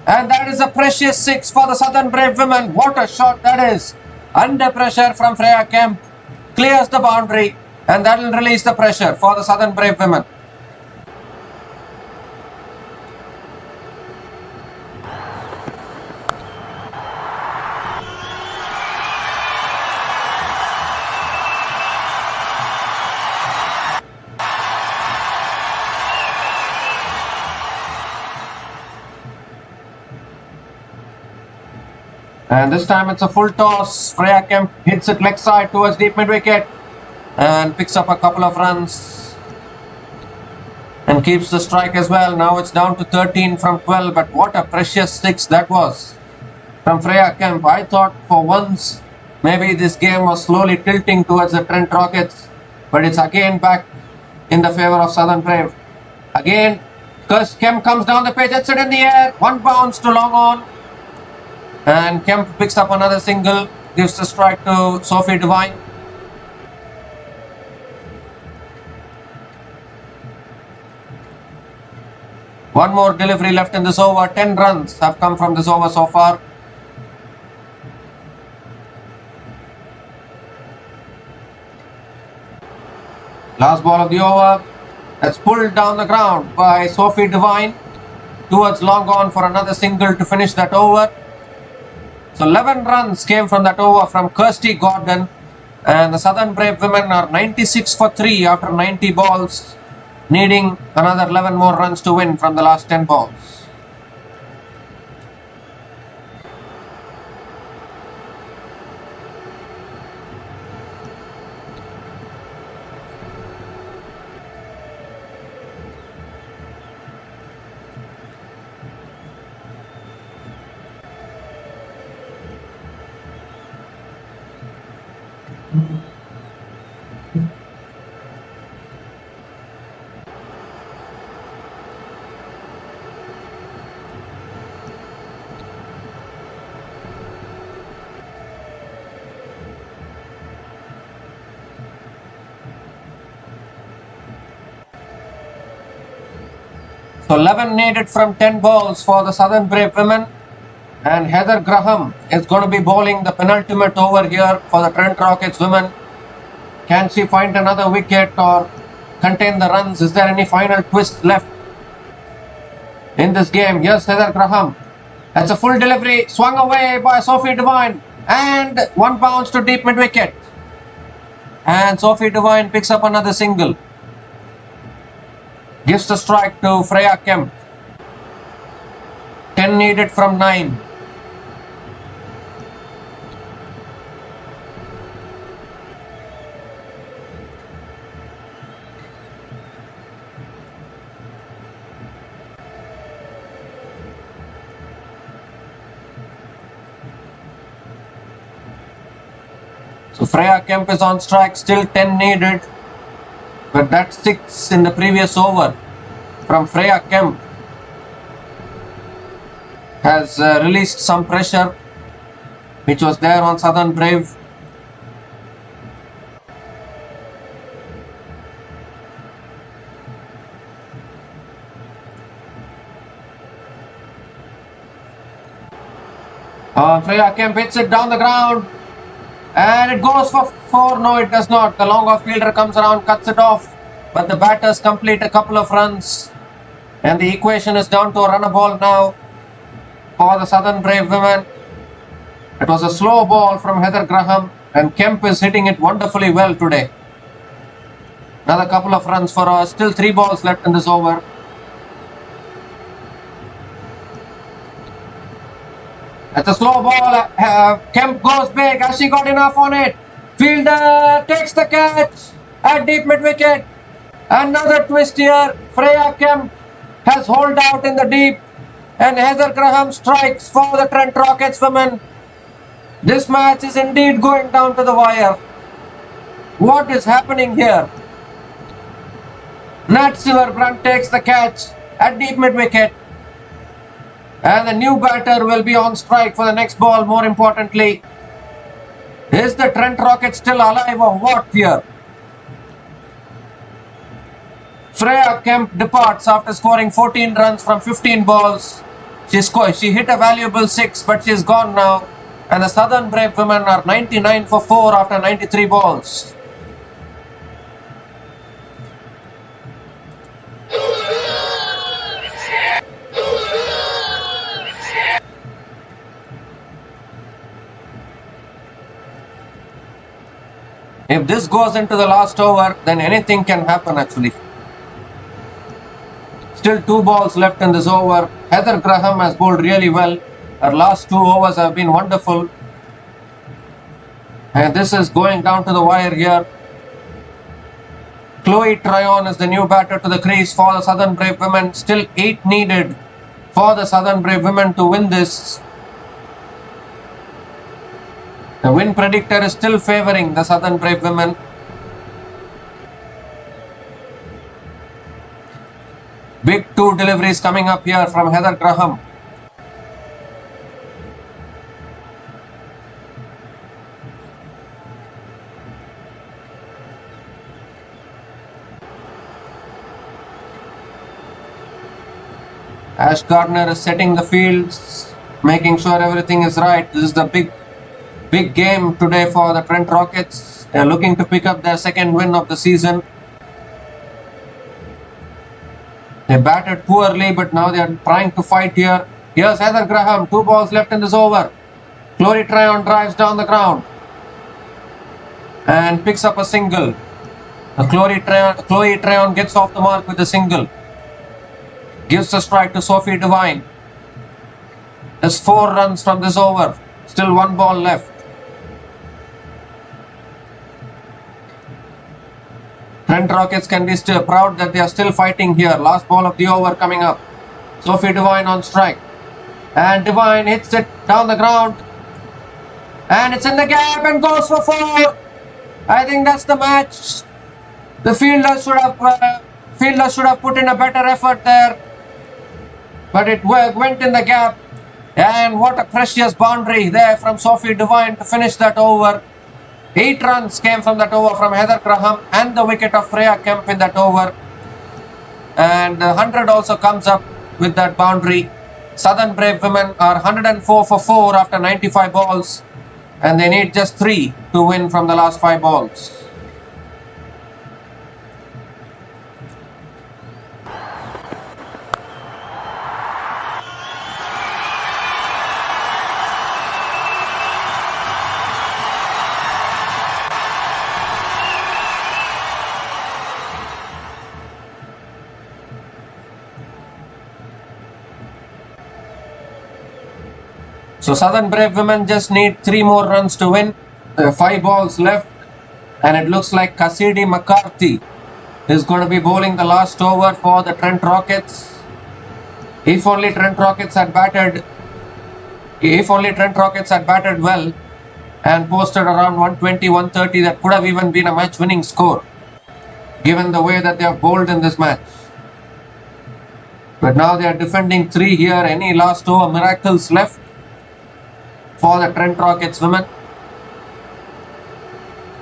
And that is a precious 6 for the Southern Brave women. What a shot that is. Under pressure from Freya Kemp, clears the boundary, and that will release the pressure for the Southern Brave women. And this time it's a full toss. Freya Kemp hits it leg side towards deep mid wicket and picks up a couple of runs and keeps the strike as well. Now it's down to 13 from 12, but what a precious 6 that was from Freya Kemp. I thought for once maybe this game was slowly tilting towards the Trent Rockets, but it's again back in the favor of Southern Brave. Again, Kemp comes down the pitch, hits it in the air, 1 bounce to long on. And Kemp picks up another single, gives the strike to Sophie Devine. One more delivery left in this over. 10 runs have come from this over so far. Last ball of the over. That's pulled down the ground by Sophie Devine towards long on for another single to finish that over. So 11 runs came from that over from Kirsty Gordon, and the Southern Brave women are 96 for 3 after 90 balls, needing another 11 more runs to win from the last 10 balls. So 11 needed from 10 balls for the Southern Brave women, and Heather Graham is going to be bowling the penultimate over here for the Trent Rockets women. Can she find another wicket or contain the runs? Is there any final twist left in this game? Yes, Heather Graham. That's a full delivery, swung away by Sophie Devine, and 1 bounce to deep mid wicket. And Sophie Devine picks up another single. Gives the strike to Freya Kemp. 10 needed from 9. So Freya Kemp is on strike, still 10 needed. But that 6 in the previous over from Freya Kemp has released some pressure which was there on Southern Brave. Freya Kemp hits it down the ground and it goes for 4. No, it does not. The long off fielder comes around, cuts it off, but the batters complete a couple of runs and the equation is down to a runner ball now for the Southern Brave women. It was a slow ball from Heather Graham and Kemp is hitting it wonderfully well today. Another couple of runs for her. Still 3 balls left in this over. It's a slow ball. Kemp goes big. Has she got enough on it? Fielder takes the catch at deep mid wicket. Another twist here. Freya Kemp has holed out in the deep and Heather Graham strikes for the Trent Rockets women. This match is indeed going down to the wire. What is happening here? Nat Silverbrand takes the catch at deep mid wicket. And the new batter will be on strike for the next ball. More importantly, is the Trent Rockets still alive or what here? Freya Kemp departs after scoring 14 runs from 15 balls. She hit a valuable 6, but she's gone now. And the Southern Brave women are 99 for 4 after 93 balls. If this goes into the last over, then anything can happen actually. Still 2 balls left in this over. Heather Graham has bowled really well. Her last 2 overs have been wonderful. And this is going down to the wire here. Chloe Tryon is the new batter to the crease for the Southern Brave women. Still 8 needed for the Southern Brave women to win this. The win predictor is still favouring the Southern Brave women. Big 2 deliveries coming up here from Heather Graham. Ash Gardner is setting the fields, making sure everything is right. This is the big game today for the Trent Rockets. They are looking to pick up their 2nd win of the season. They batted poorly, but now they are trying to fight here. Here's Heather Graham, 2 balls left in this over. Chloe Tryon drives down the ground and picks up a single. Chloe Tryon gets off the mark with a single. Gives the strike to Sophie Devine. There's 4 runs from this over. Still 1 ball left. Trent Rockets can be still proud that they are still fighting here. Last ball of the over coming up. Sophie Devine on strike. And Devine hits it down the ground. And it's in the gap and goes for 4. I think that's the match. The fielder should have put in a better effort there. But it went in the gap. And what a precious boundary there from Sophie Devine to finish that over. 8 runs came from that over from Heather Graham and the wicket of Freya Kemp in that over. And the 100 also comes up with that boundary. Southern Brave women are 104 for 4 after 95 balls. And they need just 3 to win from the last 5 balls. So Southern Brave women just need 3 more runs to win. There are 5 balls left. And it looks like Cassidy McCarthy is going to be bowling the last over for the Trent Rockets. If only Trent Rockets had batted well and posted around 120, 130. That could have even been a match-winning score, given the way that they have bowled in this match. But now they are defending 3 here. Any last over miracles left for the Trent Rockets women?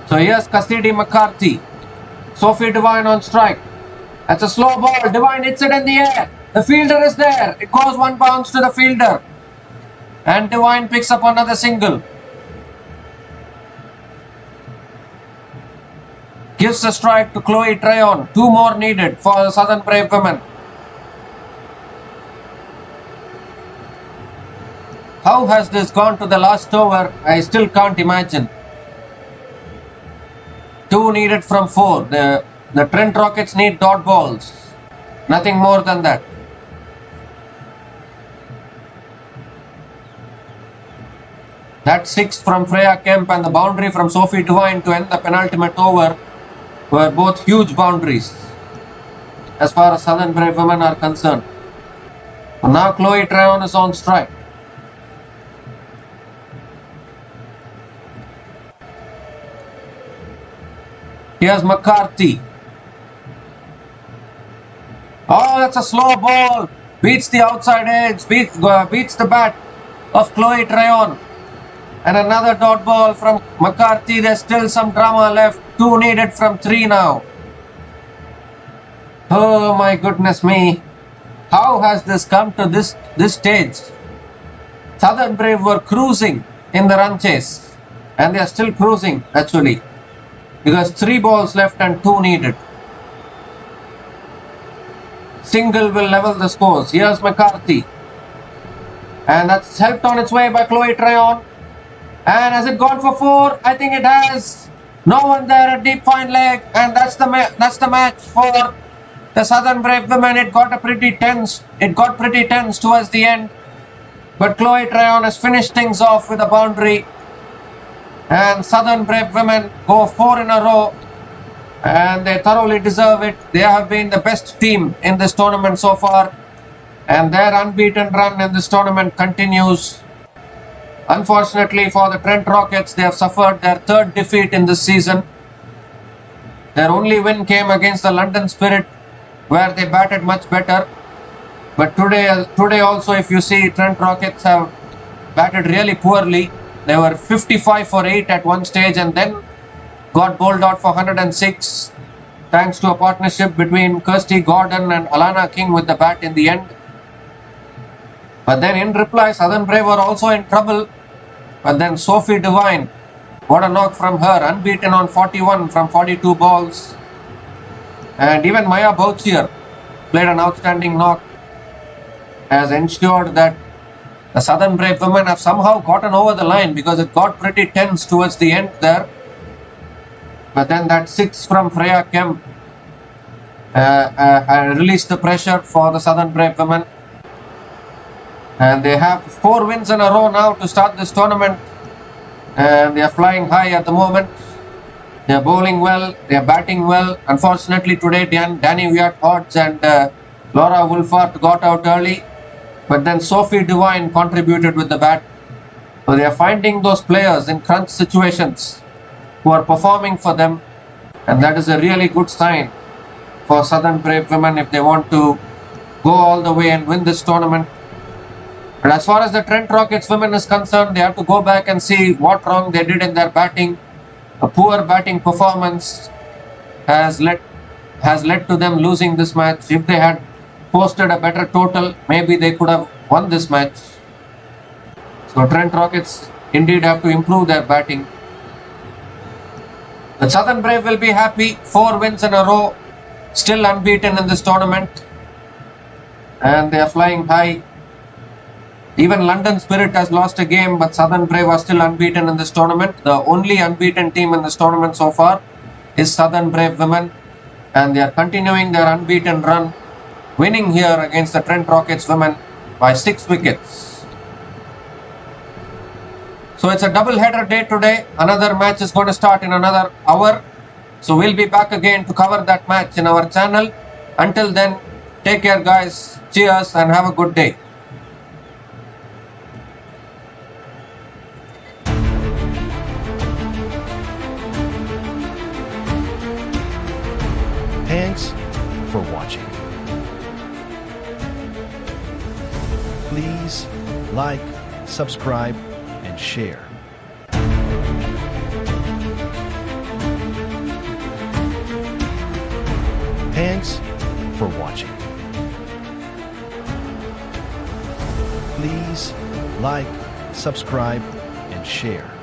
So here's Cassidy McCarthy. Sophie Devine on strike. That's a slow ball. Devine hits it in the air. The fielder is there. It goes one bounce to the fielder. And Devine picks up another single. Gives the strike to Chloe Trayon. 2 more needed for the Southern Brave women. How has this gone to the last over? I still can't imagine. 2 needed from 4. The Trent Rockets need dot balls. Nothing more than that. That 6 from Freya Kemp and the boundary from Sophie Devine to end the penultimate over were both huge boundaries as far as Southern Brave women are concerned. And now Chloe Trayon is on strike. Here's McCarthy. Oh, that's a slow ball. Beats the outside edge. Beats the bat of Chloe Trayon. And another dot ball from McCarthy. There's still some drama left. 2 needed from 3 now. Oh my goodness me. How has this come to this stage? Southern Brave were cruising in the run chase. And they are still cruising actually. Because 3 balls left and 2 needed. Single will level the scores. Here's McCarthy. And that's helped on its way by Chloe Trayon. And has it gone for 4? I think it has. No one there at deep fine leg. And that's the match for the Southern Brave women. It got pretty tense towards the end. But Chloe Trayon has finished things off with a boundary. And Southern Brave women go 4 in a row. And they thoroughly deserve it. They have been the best team in this tournament so far. And their unbeaten run in this tournament continues. Unfortunately for the Trent Rockets, they have suffered their 3rd defeat in this season. Their only win came against the London Spirit, where they batted much better. But today also, if you see, Trent Rockets have batted really poorly. They were 55 for 8 at one stage and then got bowled out for 106 thanks to a partnership between Kirsty Gordon and Alana King with the bat in the end. But then in reply, Southern Brave were also in trouble. But then Sophie Devine, what a knock from her, unbeaten on 41 from 42 balls. And even Maya Bouchier played an outstanding knock, has ensured that the Southern Brave women have somehow gotten over the line, because it got pretty tense towards the end there. But then that 6 from Freya Kemp released the pressure for the Southern Brave women. And they have 4 wins in a row now to start this tournament. And they are flying high at the moment. They are bowling well, they are batting well. Unfortunately today, Danny Wyatt-Hodge and Laura Wolfart got out early. But then Sophie Devine contributed with the bat. So they are finding those players in crunch situations who are performing for them. And that is a really good sign for Southern Brave women if they want to go all the way and win this tournament. But as far as the Trent Rockets women is concerned, they have to go back and see what wrong they did in their batting. A poor batting performance has led to them losing this match. If they had posted a better total, maybe they could have won this match. So Trent Rockets indeed have to improve their batting. The Southern Brave will be happy. 4 wins in a row, still unbeaten in this tournament. And they are flying high. Even London Spirit has lost a game, but Southern Brave are still unbeaten in this tournament. The only unbeaten team in this tournament so far is Southern Brave women. And they are continuing their unbeaten run, winning here against the Trent Rockets women by 6 wickets. So it's a double-header day today. Another match is going to start in another hour. So we'll be back again to cover that match in our channel. Until then, take care guys. Cheers and have a good day. for watching. Please like, subscribe, and share. Thanks for watching. Please like, subscribe, and share.